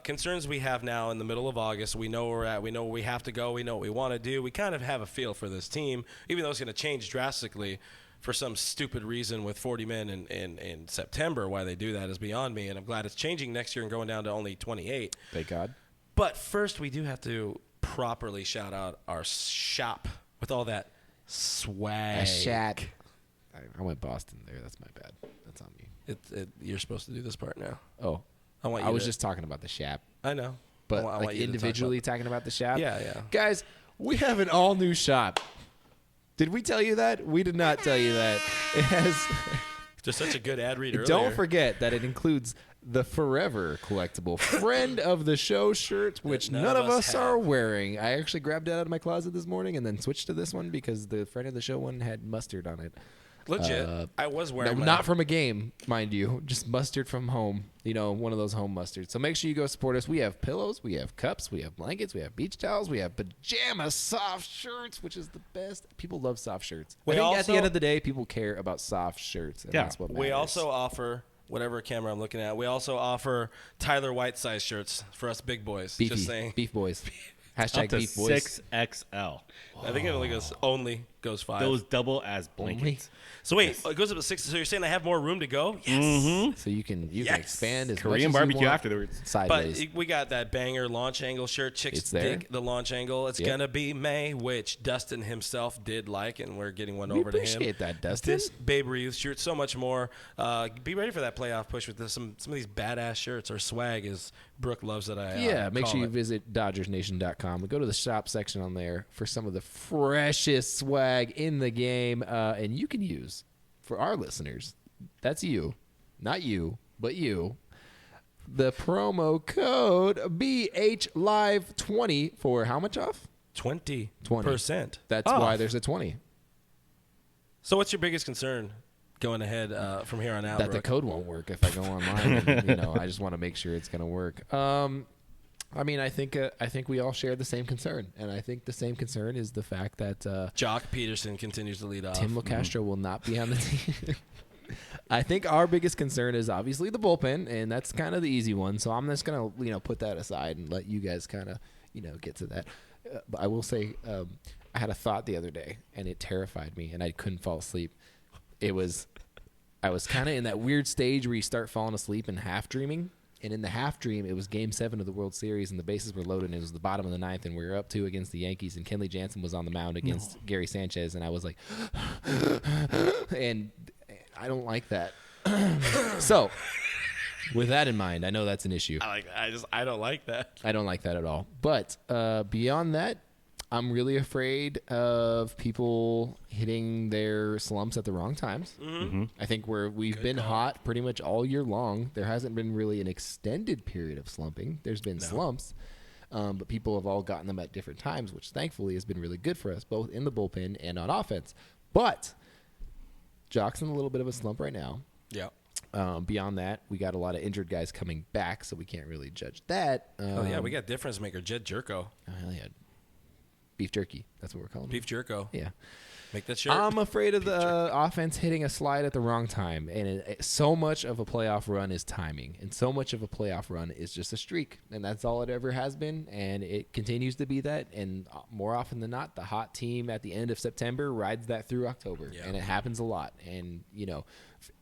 Concerns we have now in the middle of August. We know where we're at. We know where we have to go. We know what we want to do. We kind of have a feel for this team, even though it's going to change drastically for some stupid reason with 40 men in September. Why they do that is beyond me, and I'm glad it's changing next year and going down to only 28. Thank God. But first, we do have to properly shout out our shop with all that swag. I went Boston there. That's my bad. That's on me. You're supposed to do this part now. Oh, I was just talking about the Shap, I know. but I want like you to talk individually talking about the Shap. Yeah. Guys, we have an all new shop. Did we tell you that? We did not tell you that. It has. Just such a good ad read earlier. Don't forget that it includes the forever collectible friend of the show shirt, which none of us are wearing. I actually grabbed it out of my closet this morning and then switched to this one because the friend of the show one had mustard on it. Legit. I was wearing mine. Not from a game, mind you. Just mustard from home. You know, one of those home mustards. So make sure you go support us. We have pillows. We have cups. We have blankets. We have beach towels. We have pajama soft shirts, which is the best. People love soft shirts. I think at the end of the day, people care about soft shirts. And that's what matters. We also offer, whatever camera I'm looking at, we also offer Tyler White size shirts for us big boys. Beefy, Just saying. beef boys. Up Hashtag to beef boys. 6XL. I think it only goes 5. Those double as blankets. So wait, it goes up to 6. So you're saying I have more room to go? Yes. So you can Yes. expand as Korean much as barbecue you want afterwards. sideways. But we got that banger launch angle shirt. Chicks It's there. dig the launch angle. It's Yep. gonna be May, which Dustin himself did like, and we're getting one We over to him. appreciate that, Dustin. This Babe Ruth shirt, so much more. Be ready for that playoff push with some of these badass shirts or swag, as Brooke loves that I Make call sure you it. visit DodgersNation.com and go to the shop section on there for some of the freshest swag in the game, and you can use for our listeners. That's you, not you, but you. The promo code BHLive20 for how much off? 20%. That's why there's a 20. So what's your biggest concern going ahead from here on out? That the Brooke? code won't work if I go online. And, I just want to make sure it's going to work. I think we all share the same concern, and I think the same concern is the fact that Jock Peterson continues to lead off. Tim LaCastro will not be on the team. I think our biggest concern is obviously the bullpen, and that's kind of the easy one. So I'm just gonna put that aside and let you guys kind of get to that. But I will say I had a thought the other day, and it terrified me, and I couldn't fall asleep. I was kind of in that weird stage where you start falling asleep and half dreaming. And in the half dream, it was Game 7 of the World Series, and the bases were loaded, and it was the bottom of the ninth, and we were up 2 against the Yankees, and Kenley Jansen was on the mound against Gary Sanchez, and I was like, and I don't like that. So, with that in mind, I know that's an issue. I don't like that. I don't like that at all. But beyond that, I'm really afraid of people hitting their slumps at the wrong times. Mm-hmm. I think we've been hot pretty much all year long. There hasn't been really an extended period of slumping. There's been slumps, but people have all gotten them at different times, which thankfully has been really good for us, both in the bullpen and on offense. But Jock's in a little bit of a slump right now. Yeah. Beyond that, we got a lot of injured guys coming back, so we can't really judge that. We got difference maker Jed Jerko. Oh, hell yeah. Beef jerky. That's what we're calling Beef Jerko. it. Yeah. Make that shirt. I'm afraid of the offense hitting a slide at the wrong time. And so much of a playoff run is timing. And so much of a playoff run is just a streak. And that's all it ever has been. And it continues to be that. And more often than not, the hot team at the end of September rides that through October. Yeah. And it happens a lot. And,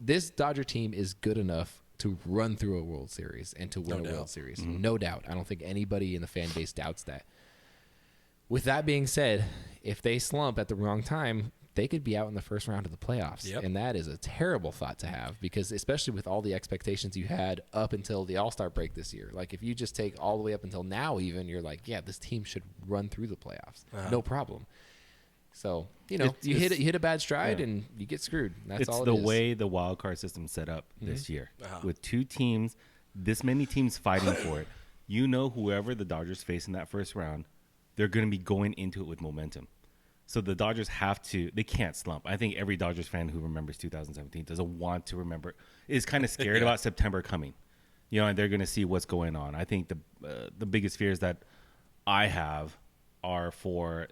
this Dodger team is good enough to run through a World Series and to win a World Series. Mm-hmm. No doubt. I don't think anybody in the fan base doubts that. With that being said, if they slump at the wrong time, they could be out in the first round of the playoffs. Yep. And that is a terrible thought to have because especially with all the expectations you had up until the All-Star break this year. Like if you just take all the way up until now even, you're like, yeah, this team should run through the playoffs. No problem. So, you hit a bad stride and you get screwed. That's all it is. It's the way the wild card system set up this year. With two teams, this many teams fighting for it. Whoever the Dodgers face in that first round, they're going to be going into it with momentum. So the Dodgers they can't slump. I think every Dodgers fan who remembers 2017 doesn't want to remember, is kind of scared about September coming. And they're going to see what's going on. I think the biggest fears that I have are for,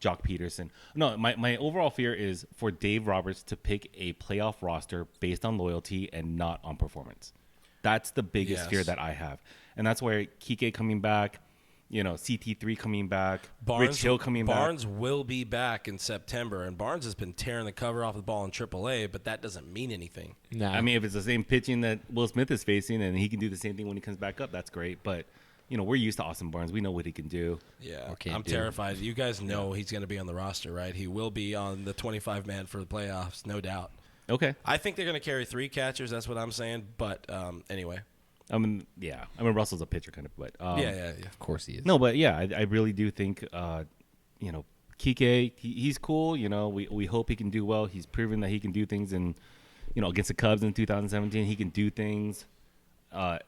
Jock Peterson. No, my overall fear is for Dave Roberts to pick a playoff roster based on loyalty and not on performance. That's the biggest fear that I have. And that's where Kike coming back, CT3 coming back, Rich Hill coming back. Barnes will be back in September, and Barnes has been tearing the cover off the ball in AAA, but that doesn't mean anything. Nah. I mean, if it's the same pitching that Will Smith is facing and he can do the same thing when he comes back up, that's great. But, we're used to Austin Barnes. We know what he can do. Yeah, I'm terrified. You guys know he's going to be on the roster, right? He will be on the 25-man for the playoffs, no doubt. Okay. I think they're going to carry 3 catchers. That's what I'm saying. But anyway. Russell's a pitcher kind of, but yeah. Of course he is. No, but yeah, I really do think Kike, he's cool. We hope he can do well. He's proven that he can do things, and against the Cubs in 2017, he can do things. We're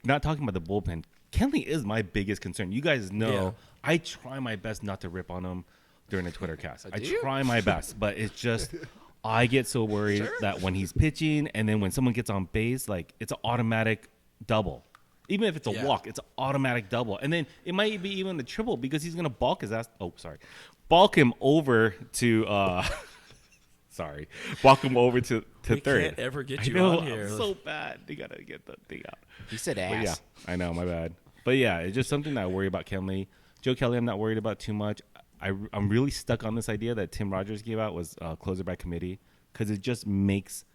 not talking about the bullpen. Kenley is my biggest concern. You guys know I try my best not to rip on him during the Twitter cast. I try my best, but it's just. I get so worried that when he's pitching and then when someone gets on base, like it's an automatic double. Even if it's a walk, it's an automatic double. And then it might be even the triple because he's going to balk his ass. Oh, sorry. Balk him over to balk him over to we third. Can't ever get you on here. I'm so bad. You got to get the thing out. He said ass. But yeah, I know, my bad. But yeah, it's just something that I worry about Kenley. Joe Kelly, I'm not worried about too much. I'm really stuck on this idea that Tim Rogers gave out was closer by committee because it just makes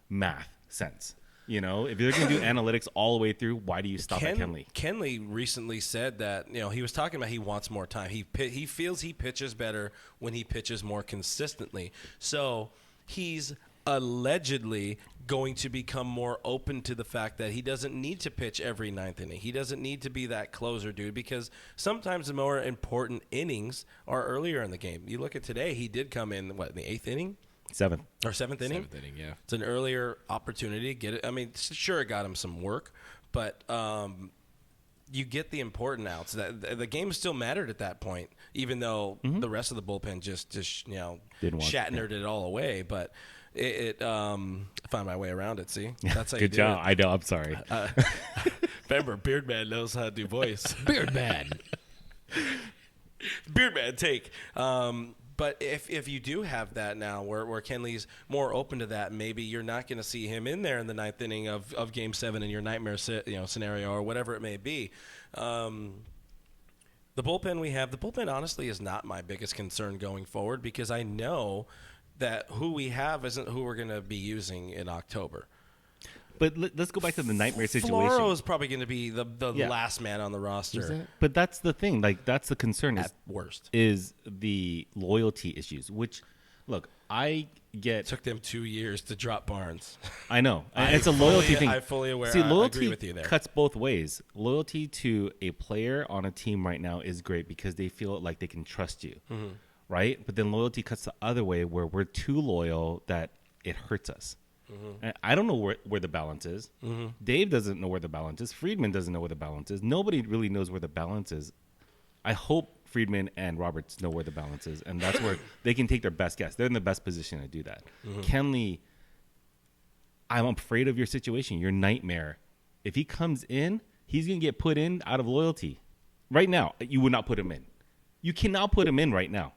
math sense. If you're going to do analytics all the way through, why do you stop at Kenley? Kenley recently said that he was talking about he wants more time. He feels he pitches better when he pitches more consistently. So he's allegedly going to become more open to the fact that he doesn't need to pitch every 9th inning. He doesn't need to be that closer dude because sometimes the more important innings are earlier in the game. You look at today, he did come in, in the 8th inning? 7th. Or 7th inning? 7th inning, yeah. It's an earlier opportunity to get it. I mean, sure, it got him some work, but you get the important outs. The game still mattered at that point, even though the rest of the bullpen just Shatnered it all away. But I found my way around it. See, that's how Good you do job. it. I know. I'm sorry. Remember, Beardman knows how to do voice. Beardman. Beardman take. But if you do have that now where Kenley's more open to that, maybe you're not going to see him in there in the 9th inning of Game 7 in your nightmare scenario or whatever it may be. The bullpen honestly is not my biggest concern going forward because I know that who we have isn't who we're going to be using in October. But let's go back to the nightmare situation. Floro is probably going to be the last man on the roster. But that's the thing. Like, that's the concern. At worst. Is the loyalty issues, which, look, It took them 2 years to drop Barnes. I know. It's a loyalty thing. I'm fully aware. See, loyalty I agree with you there. cuts both ways. Loyalty to a player on a team right now is great because they feel like they can trust you, right? But then loyalty cuts the other way where we're too loyal that it hurts us. I don't know where the balance is. Dave doesn't know where the balance is. Friedman doesn't know where the balance is. Nobody really knows where the balance is. I hope Friedman and Roberts know where the balance is, and that's where they can take their best guess. They're in the best position to do that. Kenley I'm afraid of your situation, your nightmare. If he comes in, he's going to get put in out of loyalty. Right now, you would not put him in. You cannot put him in right now.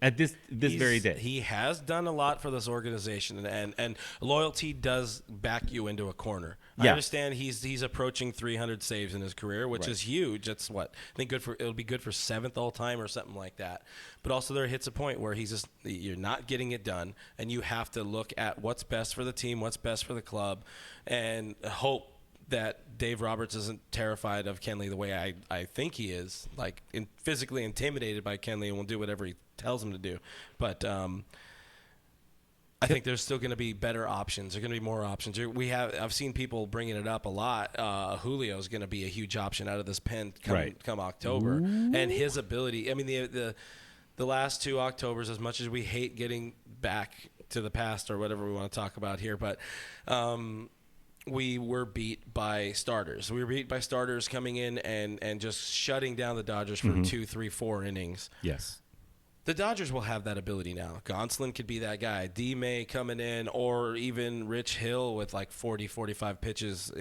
At this very day. He has done a lot for this organization, and loyalty does back you into a corner. I understand he's approaching 300 saves in his career, which is huge. That's what I think it'll be good for 7th all time or something like that. But also there hits a point where you're not getting it done, and you have to look at what's best for the team, what's best for the club, and hope that Dave Roberts isn't terrified of Kenley the way I think he is, like physically intimidated by Kenley and will do whatever he tells him to do. But I think there's still going to be better options. There's going to be more options. I've seen people bringing it up a lot. Julio is going to be a huge option out of this pen come October. Ooh. And his ability. I mean, the last 2 Octobers, as much as we hate getting back to the past or whatever we want to talk about here, but we were beat by starters. We were beat by starters coming in and just shutting down the Dodgers for 2, 3, 4 innings. Yes. The Dodgers will have that ability now. Gonsolin could be that guy. D-May coming in, or even Rich Hill with like 40, 45 pitches,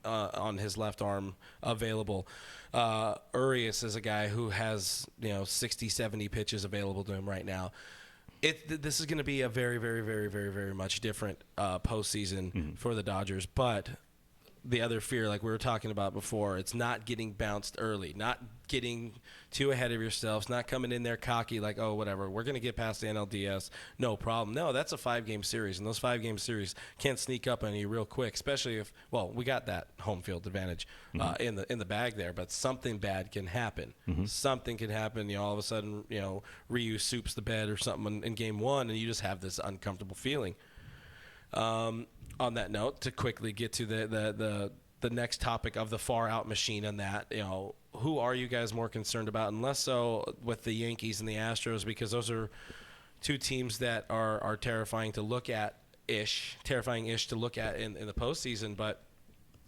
on his left arm available. Urias is a guy who has, 60, 70 pitches available to him right now. This is going to be a very, very, very, very, very much different postseason for the Dodgers. But the other fear, like we were talking about before, it's not getting bounced early, not getting too ahead of yourselves, not coming in there cocky like, oh, whatever, we're going to get past the NLDS, no problem. No, that's a 5-game series, and those 5-game series can't sneak up on you real quick, especially if, we got that home field advantage in the bag there, but something bad can happen. Something can happen. All of a sudden, Ryu soups the bed or something in game 1, and you just have this uncomfortable feeling. On that note, to quickly get to the next topic of the far out machine on that, who are you guys more concerned about, and less so with the Yankees and the Astros, because those are 2 teams that are terrifying to look at to look at in the postseason. But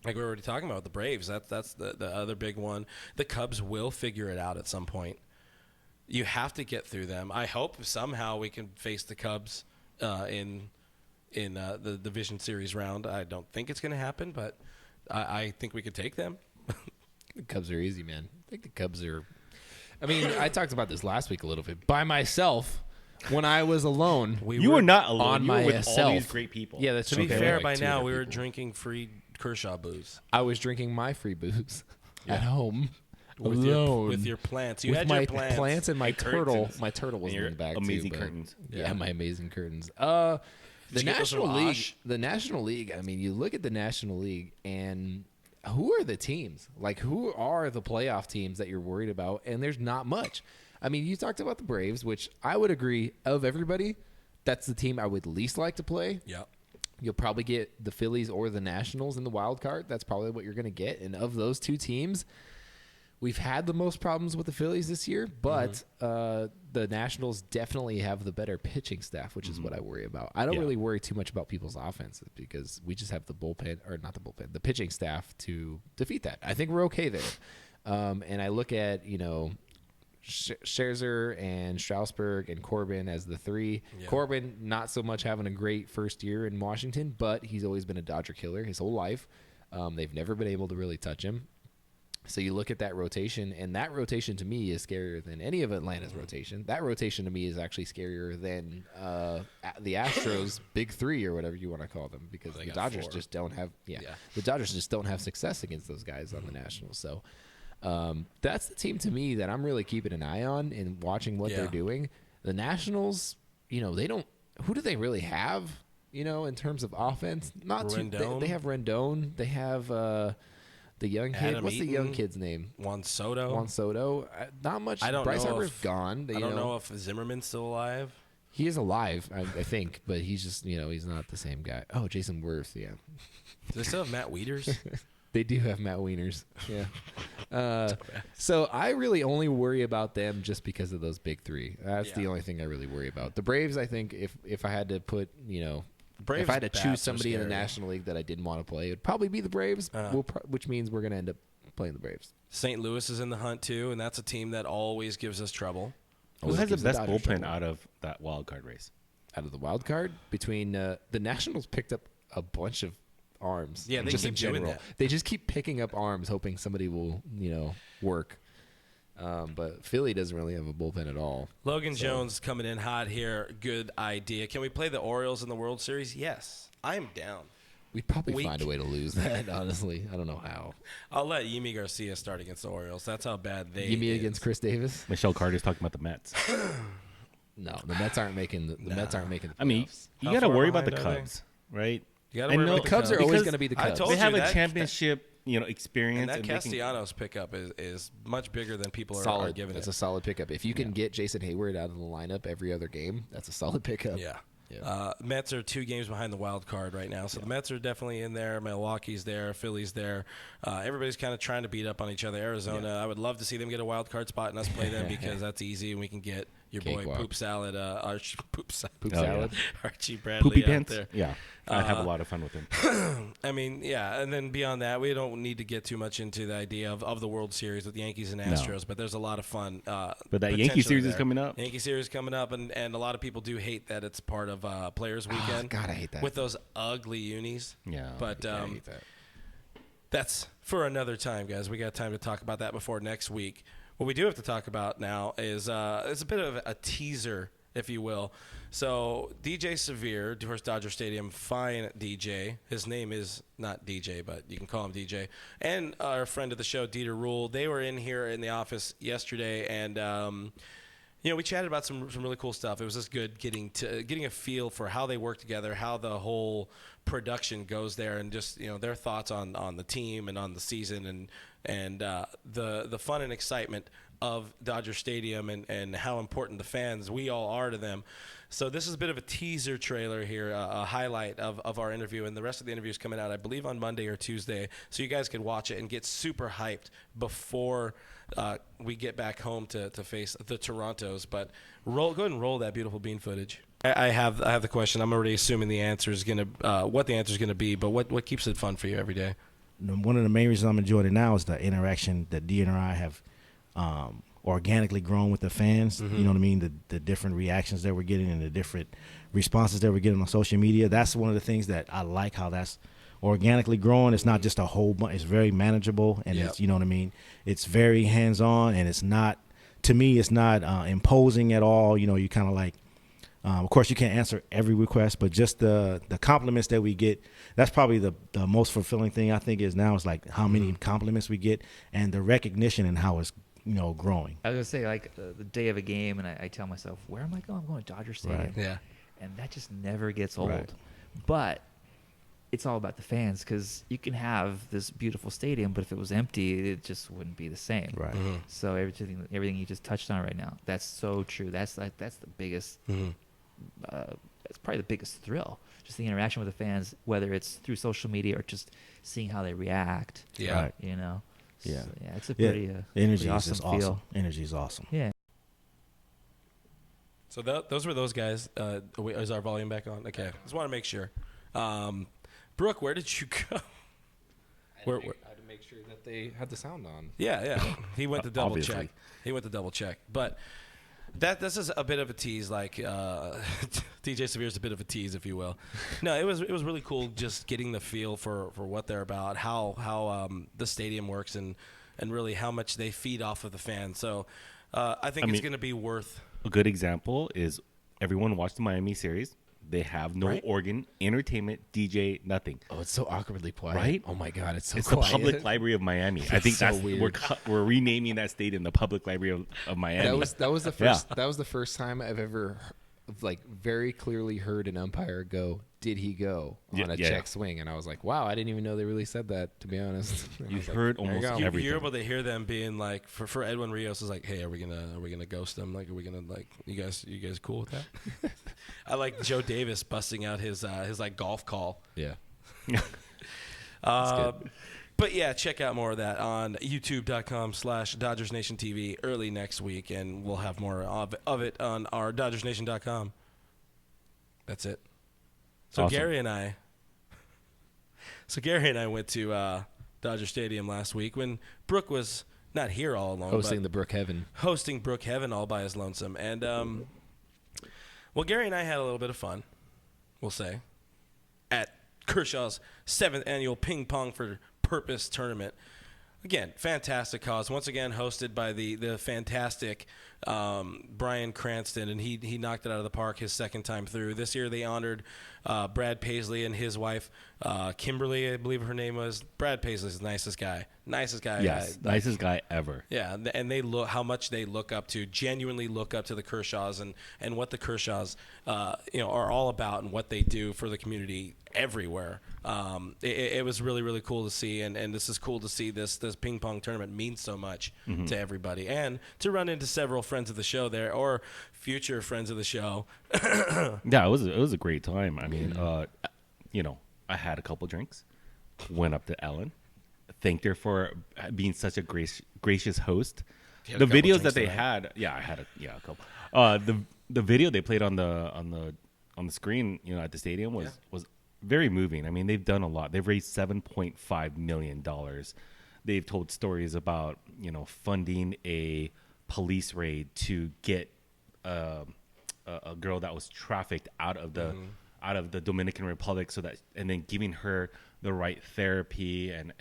like we were already talking about the Braves, that's the other big one. The Cubs will figure it out at some point. You have to get through them. I hope somehow we can face the Cubs in the division series round. I don't think it's going to happen, but I think we could take them. The Cubs are easy, man. I think the Cubs are. I mean, I talked about this last week a little bit by myself when I was alone. You were not alone. On you were with myself. all these great people. Yeah, that's to be fair. By now, we were drinking free Kershaw booze. I was drinking my free booze at home. With your plants. You had your plants and my turtle. My turtle was in the back amazing too. Curtains. Yeah, my amazing curtains. The National League. I mean, you look at the National League, and who are the teams? Like, who are the playoff teams that you're worried about? And there's not much. I mean, you talked about the Braves, which I would agree, of everybody, that's the team I would least like to play. Yep. You'll probably get the Phillies or the Nationals in the wild card. That's probably what you're going to get. And of those 2 teams, we've had the most problems with the Phillies this year, but the Nationals definitely have the better pitching staff, which is what I worry about. I don't really worry too much about people's offenses because we just have the pitching staff to defeat that. I think we're okay there. And I look at, Scherzer and Strasburg and Corbin as the 3. Yeah. Corbin, not so much having a great first year in Washington, but he's always been a Dodger killer his whole life. They've never been able to really touch him. So you look at that rotation, and that rotation to me is scarier than any of Atlanta's rotation. That rotation to me is actually scarier than the Astros' big 3 or whatever you want to call them, because the Dodgers 4. just don't have the Dodgers just don't have success against those guys on the Nationals. So that's the team to me that I'm really keeping an eye on and watching what they're doing. The Nationals, they don't. Who do they really have? In terms of offense, not too. They have Rendon. They have. The young kid. Adam What's Eaton, the young kid's name? Juan Soto. Not much. I don't Bryce know Harper's if, gone. I don't know if Zimmerman's still alive. He is alive, I think, but he's just, he's not the same guy. Oh, Jason Worth, yeah. Do they still have Matt Wieters? They do have Matt Wieners, yeah. So I really only worry about them just because of those big 3. That's the only thing I really worry about. The Braves, I think, if I had to put, if I had to choose somebody in the National League that I didn't want to play, it would probably be the Braves, which means we're going to end up playing the Braves. St. Louis is in the hunt, too, and that's a team that always gives us trouble. Who has the best bullpen out of that wild card race? Out of the wild card? Between the Nationals picked up a bunch of arms. Yeah, they just keep in doing general. that. They just keep picking up arms, hoping somebody will, work. But Philly doesn't really have a bullpen at all. Logan Jones coming in hot here. Good idea. Can we play the Orioles in the World Series? Yes. I am down. We'd probably find a way to lose that, honestly. I don't know how. I'll let Yimi Garcia start against the Orioles. That's how bad they Give me against Chris Davis? Michelle Carter's talking about the Mets. No, the Mets aren't making the Mets aren't making the playoffs. I mean, you How got to far worry about the behind are they? Cubs, right? You gotta I worry know- about the Cubs are always because going to be the I Cubs. told They have you a that- championship, experience. And that and making- Castellanos pickup is much bigger than people are solid. giving That's it. a solid pickup. If you can get Jason Hayward out of the lineup every other game, that's a solid pickup. Yeah. Yeah. Mets are 2 games behind the wild card right now, so the Mets are definitely in there. Milwaukee's there, Philly's there. Everybody's kind of trying to beat up on each other. Arizona, I would love to see them get a wild card spot and us play them because that's easy, and we can get your boy Cakewalk. Poop Salad, Archie Poop Salad, Poop Oh, yeah. salad. Archie Bradley Poopy out pants. there. Yeah, I'd have a lot of fun with him. I mean, yeah, and then beyond that, we don't need to get too much into the idea of the World Series with the Yankees and Astros, but there's a lot of fun. But that Yankee potentially series is there. coming up. Yankee series coming up, and a lot of people do hate that it's part of Players Weekend. God, I hate that. With those ugly unis. Yeah. But I hate that. that's for another time, guys. We got time to talk about that before next week. What we do have to talk about now is it's a bit of a teaser, if you will. So DJ Severe, Tourist Dodger Stadium, fine DJ. His name is not DJ, but you can call him DJ. And our friend of the show, Dieter Rule, they were in here in the office yesterday, and we chatted about some really cool stuff. It was just good getting a feel for how they work together, how the whole production goes there, and just their thoughts on the team and on the season and the fun and excitement of Dodger Stadium and how important the fans we all are to them. So this is a bit of a teaser trailer here, a highlight of our interview, and the rest of the interview is coming out, I believe, on Monday or Tuesday, so you guys can watch it and get super hyped before we get back home to face the Torontos. But go ahead and roll that beautiful bean footage. I have the question. I'm already assuming the answer is what the answer is gonna be, but what keeps it fun for you every day? One of the main reasons I'm enjoying it now is the interaction that D and I have organically grown with the fans. Mm-hmm. You know what I mean? The different reactions that we're getting and the different responses that we're getting on social media. That's one of the things that I like, how that's organically growing. It's not just a whole bunch. It's very manageable, and Yep. it's, you know what I mean? It's very hands-on, and it's not, to me, it's not imposing at all. You kind of like, of course, you can't answer every request, but just the compliments that we get, that's probably the most fulfilling thing I think is now is like how many compliments we get and the recognition and how it's, growing. I was gonna say, like the day of a game, and I tell myself, where am I going? I'm going to Dodger Stadium. Right. Yeah. And that just never gets old. Right. But it's all about the fans, because you can have this beautiful stadium, but if it was empty, it just wouldn't be the same. Right. Mm-hmm. So everything you just touched on right now, that's so true. That's the biggest. Mm-hmm. That's probably the biggest thrill. Just the interaction with the fans, whether it's through social media or just seeing how they react. Yeah. Right. So, yeah, it's a Yeah. pretty, The energy pretty is awesome just feel. awesome. Energy is awesome. Yeah. So those were those guys. Wait, is our volume back on? Okay. Just want to make sure. Brooke, where did you go? I had to make sure that they had the sound on. Yeah. He went to double Obviously. check. But this is a bit of a tease, like DJ Severe's a bit of a tease, if you will. No, it was really cool just getting the feel for what they're about, how the stadium works, and really how much they feed off of the fans. So I think it's going to be worth. A good example is everyone watched the Miami series. They have no Right. organ, entertainment, DJ, nothing. Oh, it's so awkwardly quiet. Right? Oh my God, it's so It's quiet. the Public Library of Miami. I think so that's weird. we're renaming that stadium the Public Library of Miami. That was the Yeah. first. That was the first time I've ever, very clearly heard an umpire go, "Did he go?" on Yeah, a yeah. check swing, and I was like, "Wow, I didn't even know they really said that." To be honest, And I You was like, heard "There you almost go." everything. You're able to hear them being like, for Edwin Rios is like, hey, are we gonna ghost them? Like, are we gonna you guys cool with that? I like Joe Davis busting out his like golf call. Yeah. But yeah, check out more of that on youtube.com/DodgersNationTV early next week, and we'll have more of it on our DodgersNation.com. That's it. So Awesome. Gary and I went to Dodger Stadium last week when Brooke was not here all alone, Hosting but the Brook Heaven. hosting Brook Heaven all by his lonesome. And well, Gary and I had a little bit of fun, we'll say, at Kershaw's 7th annual Ping-pong for Purpose tournament. Again, fantastic cause. Once again, hosted by the fantastic Brian Cranston, and he knocked it out of the park his second time through. This year they honored Brad Paisley and his wife, Kimberly, I believe her name was. Brad Paisley's the nicest guy. Nicest guy. Yes, nicest guy ever. Yeah, and they look how much they look up to, genuinely look up to the Kershaws and what the Kershaws are all about and what they do for the community everywhere. It was really, really cool to see, and this is cool to see this ping pong tournament means so much to everybody, and to run into several friends of the show there or future friends of the show. Yeah, it was a great time. I mean, I had a couple drinks, went up to Ellen, thanked her for being such a gracious host. The videos that they had, I had a couple. The video they played on the screen, at the stadium was very moving. I mean, they've done a lot. They've raised $7.5 million. They've told stories about, funding a police raid to get a girl that was trafficked out of the Dominican Republic, and then giving her the right therapy and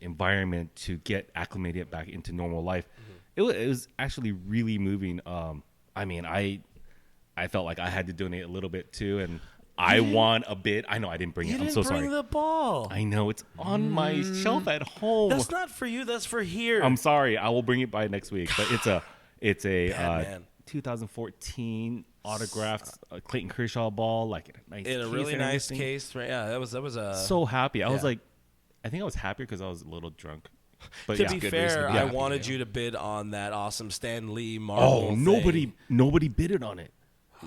environment to get acclimated back into normal life. It was actually really moving. I mean, I felt like I had to donate a little bit too, and I won a bit. I know I didn't bring it. I'm so sorry. You didn't bring the ball. I know it's on my shelf at home. That's not for you. That's for here. I'm sorry. I will bring it by next week. But it's a man. 2014 autographed Clayton Kershaw ball, like in a really nice case. Right? Yeah, that was a. So happy. I was like, I think I was happier because I was a little drunk. But to be fair, I wanted you to bid on that awesome Stan Lee marble. Oh, nobody bidded on it.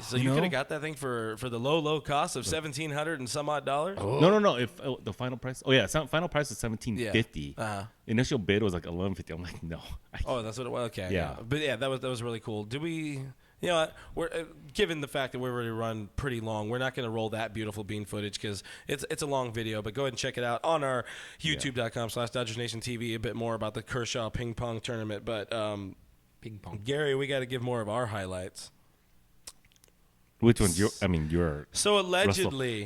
So you could have got that thing for the low cost of $1,700 and some odd dollars. Oh. No. If the final price, final price is $1,750. Yeah. Initial bid was like $1,150. I'm like, no. That's what it was. Okay. Yeah. But that was really cool. Do we? You know what? We're given the fact that we're already run pretty long, we're not going to roll that beautiful bean footage because it's a long video. But go ahead and check it out on our YouTube.com/DodgersNation TV. A bit more about the Kershaw ping pong tournament. But Ping pong. Gary, we got to give more of our highlights. Which one's your? So allegedly,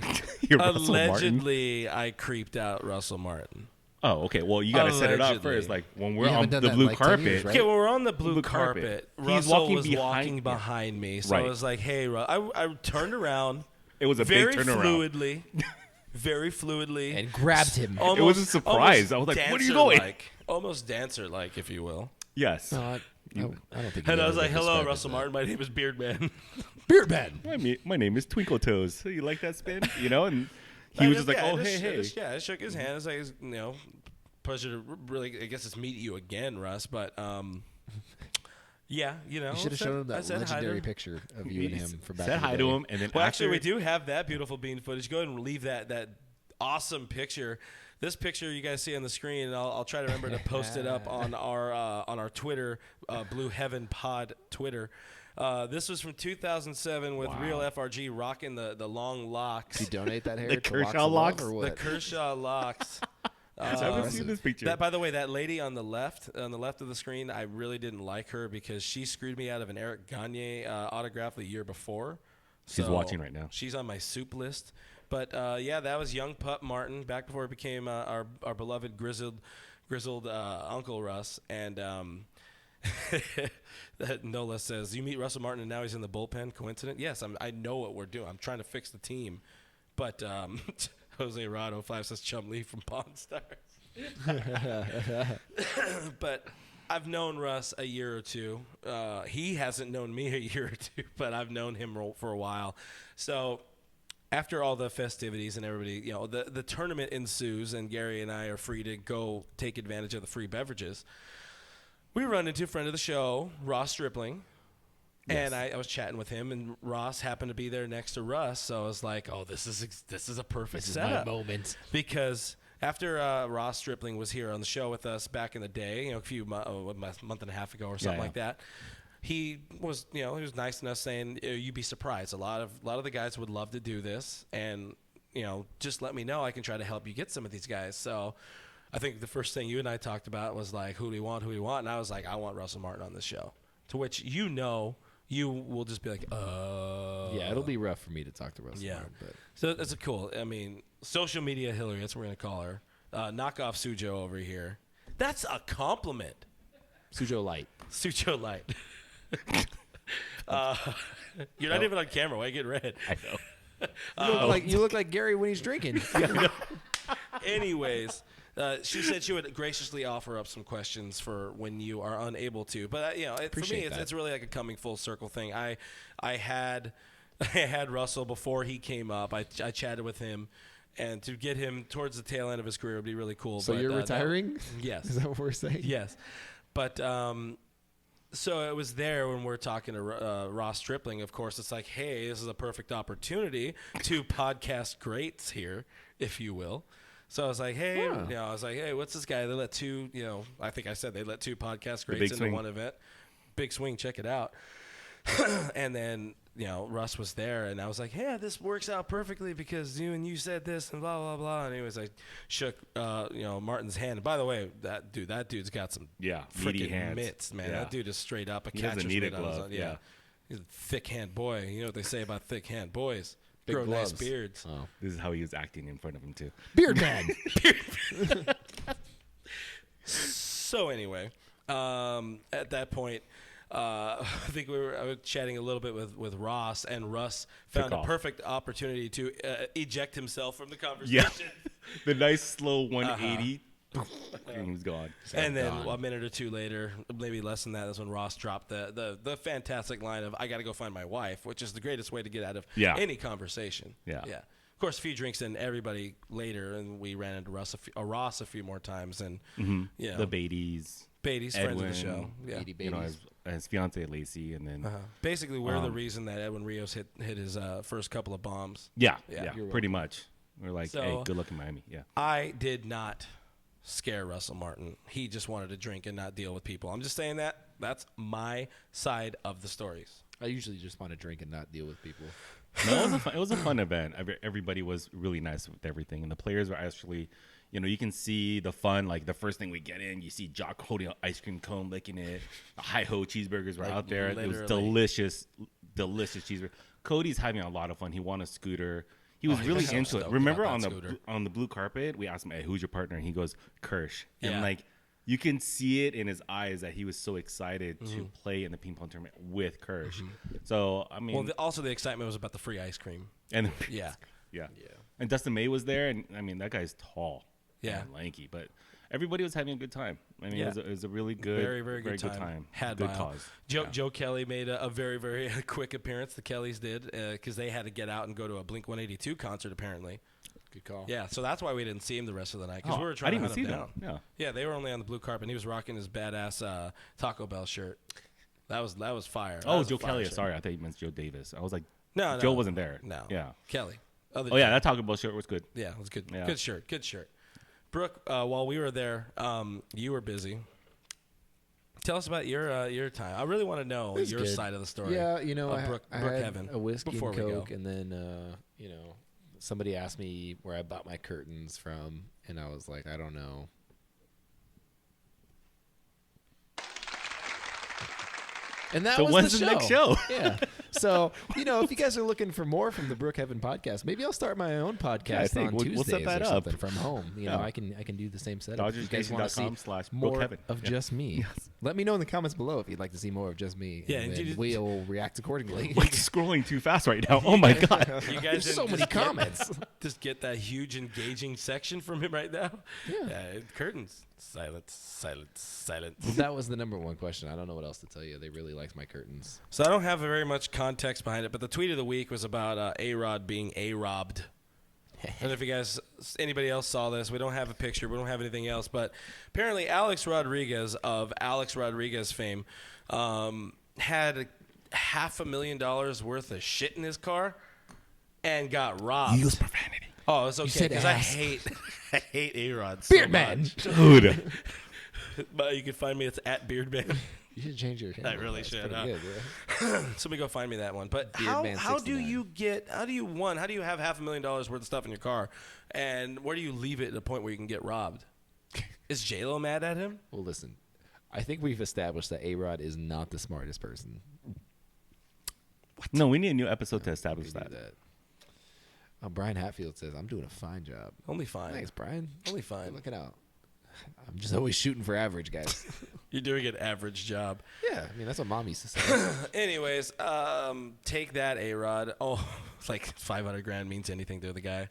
I creeped out Russell Martin. Oh, okay. Well, you got to set it up first. Like when we're on the done that blue in like 10 carpet. years, right? Okay, well, we're on the blue carpet. He's Russell walking was walking behind- behind me, so Right. I was like, "Hey, I turned around." It was a very big turnaround. very fluidly, And grabbed him. It was a surprise. I was like, "Where are you going?" Almost dancer-like, if you will. Yes. I don't think. And you I was ever like, "Hello, described it Russell that. Martin. My name is Beardman." Beardman. My name is Twinkle Toes. So you like that spin? And he was just like, "Oh, hey." I shook his hand. It's like, pleasure to really. I guess it's meet you again, Russ. But yeah, You should have shown him that legendary picture of you and him from back Said in the hi day. to him, and then Well, after, actually, we do have that beautiful bean footage. Go ahead and leave that awesome picture. This picture you guys see on the screen, and I'll try to remember to post it up on our Twitter, Blue Heaven Pod Twitter. This was from 2007 with Real FRG rocking the long locks. Did you donate that hair The to Kershaw Locks locks? of Love, or The what? Kershaw locks. I haven't seen this picture. That, by the way, that lady on the left of the screen, I really didn't like her because she screwed me out of an Eric Gagne autograph the year before. She's watching right now. She's on my soup list. But that was young pup Martin back before it became our beloved grizzled Uncle Russ. And that Nola says, "You meet Russell Martin and now he's in the bullpen. Coincident?" Yes, I know what we're doing. I'm trying to fix the team. But Jose Rado 5 says Chumlee from Pawn Stars. But I've known Russ a year or two. He hasn't known me a year or two, but I've known him for a while. So after all the festivities and everybody, the tournament ensues and Gary and I are free to go take advantage of the free beverages. We run into a friend of the show, Ross Stripling. And I was chatting with him, and Ross happened to be there next to Russ. So I was like, "Oh, this is a perfect setup." My moment. Because after Ross Stripling was here on the show with us back in the day, a month and a half ago or something like that, he was nice enough saying, "You'd be surprised. A lot of the guys would love to do this, and just let me know. I can try to help you get some of these guys." So I think the first thing you and I talked about was like, "Who do we want? And I was like, "I want Russell Martin on this show." To which you will just be like, Yeah, it'll be rough for me to talk to Russell. Yeah. Martin, but So that's cool. I mean, social media Hillary, that's what we're going to call her. Knockoff Sujo over here. That's a compliment. Sujo Light. Sujo Light. You're not even on camera. Why you get red? I know. You look like Gary when he's drinking. Anyways, she said she would graciously offer up some questions for when you are unable to. But for me, it's really like a coming full circle thing. I had Russell before he came up. I chatted with him, and to get him towards the tail end of his career would be really cool. So you're retiring? Yes. Is that what we're saying? Yes. But so it was there when we're talking to Ross Stripling. Of course, it's like, hey, this is a perfect opportunity to podcast greats here, if you will. So I was like, hey, what's this guy? They let two, I think I said they let two podcast greats into one event. Big swing, check it out. And then, Russ was there, and I was like, yeah, this works out perfectly because you said this and blah, blah, blah. And anyways, I shook, Martin's hand. And by the way, that dude's got some meaty hands. mitts, man. Yeah. That dude is straight up a He doesn't catcher's need a mitt on his glove, own. yeah. He's a thick-hand boy. You know what they say about thick-hand boys? Big Grow gloves. nice beards. Oh. This is how he was acting in front of him too. Beard man. So anyway, at that point, I think I was chatting a little bit with Ross, and Russ found a perfect opportunity to eject himself from the conversation. Yeah, the nice slow 180, and he was gone. And then a minute or two later, maybe less than that, is when Ross dropped the fantastic line of "I got to go find my wife," which is the greatest way to get out of any conversation. Yeah. Of course, a few drinks in, everybody later, and we ran into Ross a few more times, and the Beatties, friends of the show. Yeah. His fiance Lacey, and then basically we're the reason that Edwin Rios hit his first couple of bombs. Yeah, pretty much. We're like, So, hey, good luck in Miami. Yeah, I did not scare Russell Martin. He just wanted to drink and not deal with people. I'm just saying that's my side of the stories. I usually just want to drink and not deal with people. No, it was a fun event. Everybody was really nice with everything, and the players were actually, you can see the fun. Like the first thing we get in, you see Jock holding an ice cream cone, licking it. The hi-ho cheeseburgers were out there. It was delicious cheeseburger. Cody's having a lot of fun. He won a scooter. He was really into it. Remember on the blue carpet, we asked him, "Hey, who's your partner?" And he goes, "Kirsch." And you can see it in his eyes that he was so excited to play in the ping pong tournament with Kirsch. So I mean, also the excitement was about the free ice cream. And yeah. And Dustin May was there, and I mean that guy's tall, and lanky, but everybody was having a good time. I mean, it was a really good, very, very good time. Had good cause. Joe Kelly made a very, very quick appearance. The Kellys did because they had to get out and go to a Blink 182 concert apparently. Good call. Yeah, so that's why we didn't see him the rest of the night because we were trying to hunt him down. Yeah, they were only on the blue carpet, and he was rocking his badass Taco Bell shirt. That was fire. Joe Kelly. Sorry, I thought you meant Joe Davis. I was like, no, Joe wasn't there. No. Yeah. Kelly. That Taco Bell shirt was good. Yeah, it was good. Yeah. Good shirt. Brooke, while we were there, you were busy. Tell us about your time. I really want to know your side of the story. Yeah, Brooke I had Heaven, a whiskey before and Coke, we go. and then somebody asked me where I bought my curtains from, and I was like, I don't know. And that was when's the next show? Yeah. So, if you guys are looking for more from the Brook Heaven podcast, maybe I'll start my own podcast on Tuesdays we'll set that or up. something from home. I can do the same setup. If you guys want to see more of just me, let me know in the comments below if you'd like to see more of just me. Yeah, and then we'll react accordingly. Like scrolling too fast right now. Oh my god! You guys There's so many comments. Just get that huge engaging section from him right now. Yeah. Curtains. Silence. That was the number one question. I don't know what else to tell you. They really liked my curtains. So I don't have very much context behind it, but the tweet of the week was about A-Rod being A-robbed. And if you guys, anybody else saw this, we don't have a picture, we don't have anything else, but apparently Alex Rodriguez of Alex Rodriguez fame had $500,000 worth of shit in his car and got robbed. Use profanity. Oh, it's okay because I hate A-Rod so Beardman. much. Dude. But you can find me. It's at Beardman. You should change your handle. I really That's should. pretty good, yeah. Somebody go find me that one. But Beardman how do 69. how do you have $500,000 worth of stuff in your car, and where do you leave it at a point where you can get robbed? Is J-Lo mad at him? Well, listen, I think we've established that A-Rod is not the smartest person. No, we need a new episode to establish We do that. Brian Hatfield says, I'm doing a fine job. Only fine. Thanks, Brian. Only fine. Look it out. I'm just always shooting for average, guys. You're doing an average job. Yeah, I mean, that's what mom used to say. Anyways, take that, A-Rod. Oh, it's like $500,000 means anything to the guy.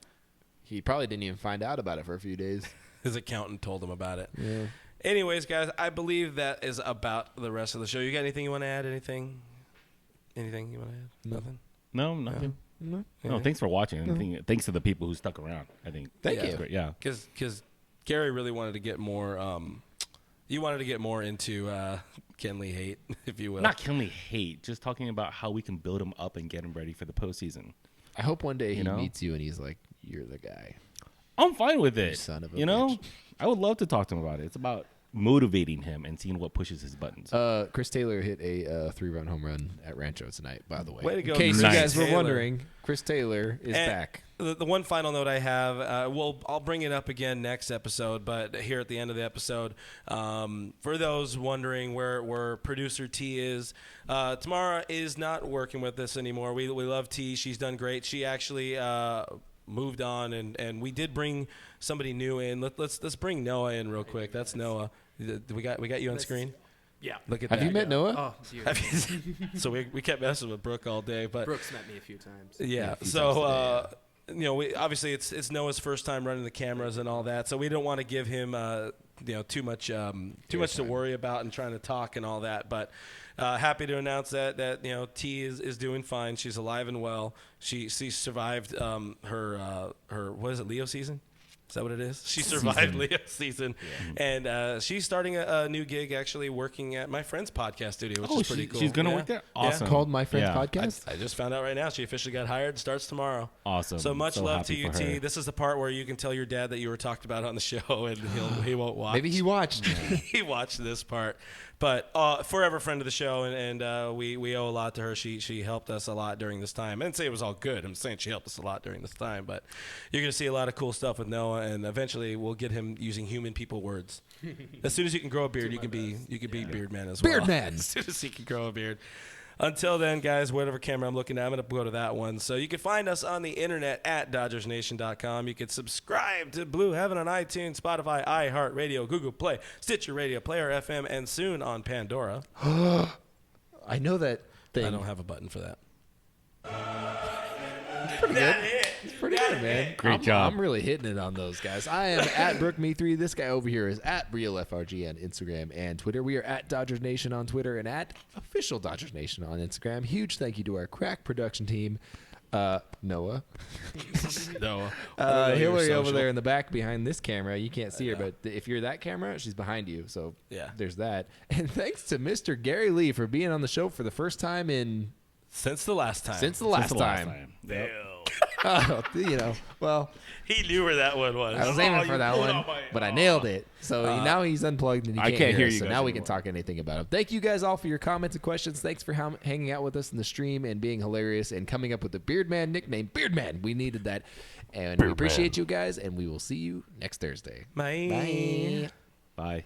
He probably didn't even find out about it for a few days. His accountant told him about it. Yeah. Anyways, guys, I believe that is about the rest of the show. You got anything you want to add? Anything you want to add? Nothing? No, nothing. No. No, thanks for watching. I think, thanks to the people who stuck around. I think Thank that's you. great. Yeah. Because Gary really wanted to get more. You wanted to get more into Kenley hate, if you will. Not killing hate, just talking about how we can build him up and get him ready for the postseason. I hope one day he know? meets you and he's like, you're the guy. I'm fine with it. son of a you know, bitch. I would love to talk to him about it. It's about motivating him and seeing what pushes his buttons. Chris Taylor hit a 3-run home run at Rancho tonight, by the way. Way to go, In case Chris you guys were Taylor. wondering, Chris Taylor is And back. The one final note I have, I'll bring it up again next episode, but here at the end of the episode, for those wondering where producer T is, Tamara is not working with us anymore. We love T. She's done great. She actually moved on, and we did bring somebody new in. Let's bring Noah in real quick. That's Noah. We got you on screen. Yeah. Look at Have that. you met Noah? Oh, dear. So we kept messing with Brooke all day, but Brooks met me a few times. yeah. a few So times we obviously it's Noah's first time running the cameras and all that, so we don't want to give him too much to worry about and trying to talk and all that. But happy to announce that T is doing fine. She's alive and well. She survived her what is it, Leo season? Is that what it is? She survived Leo season, and she's starting a new gig actually working at my friend's podcast studio, which is pretty cool. She's gonna Yeah. work there. Yeah. Awesome. Called My Friend's Yeah. Podcast? I just found out right now. She officially got hired. Starts tomorrow. Awesome. So much So love to happy you, for T. her. This is the part where you can tell your dad that you were talked about on the show, and he won't watch. Maybe he watched. He watched this part. But forever friend of the show, and we owe a lot to her. She helped us a lot during this time. I didn't say it was all good. I'm saying she helped us a lot during this time. But you're going to see a lot of cool stuff with Noah, and eventually we'll get him using human people words. As soon as you can grow a beard, you can be beard man as well. Beard man. As soon as he can grow a beard. Until then, guys, whatever camera I'm looking at, I'm going to go to that one. So you can find us on the internet at DodgersNation.com. You can subscribe to Blue Heaven on iTunes, Spotify, iHeartRadio, Google Play, Stitcher Radio, Player FM, and soon on Pandora. I know that thing. I don't have a button for that. Pretty good. It's pretty good, man. Great job. I'm really hitting it on those guys. I am at BrookMe3. This guy over here is at RealFRG on Instagram and Twitter. We are at Dodgers Nation on Twitter and at Official Dodgers Nation on Instagram. Huge thank you to our crack production team. Noah. No. Hillary over there in the back behind this camera. You can't see her, but if you're that camera, she's behind you. So Yeah. there's that. And thanks to Mr. Gary Lee for being on the show for the first time Since the last time. since the last time. Yep. Well, He knew where that one was. I was aiming for that one, but I nailed it. So now he's unplugged and he I can't, can't hear us, you So guys now we can anymore. talk anything about him. Thank you guys all for your comments and questions. Thanks for hanging out with us in the stream and being hilarious and coming up with the Beardman nickname, Beardman. We needed that. And we appreciate you guys, and we will see you next Thursday. Bye. Bye. Bye.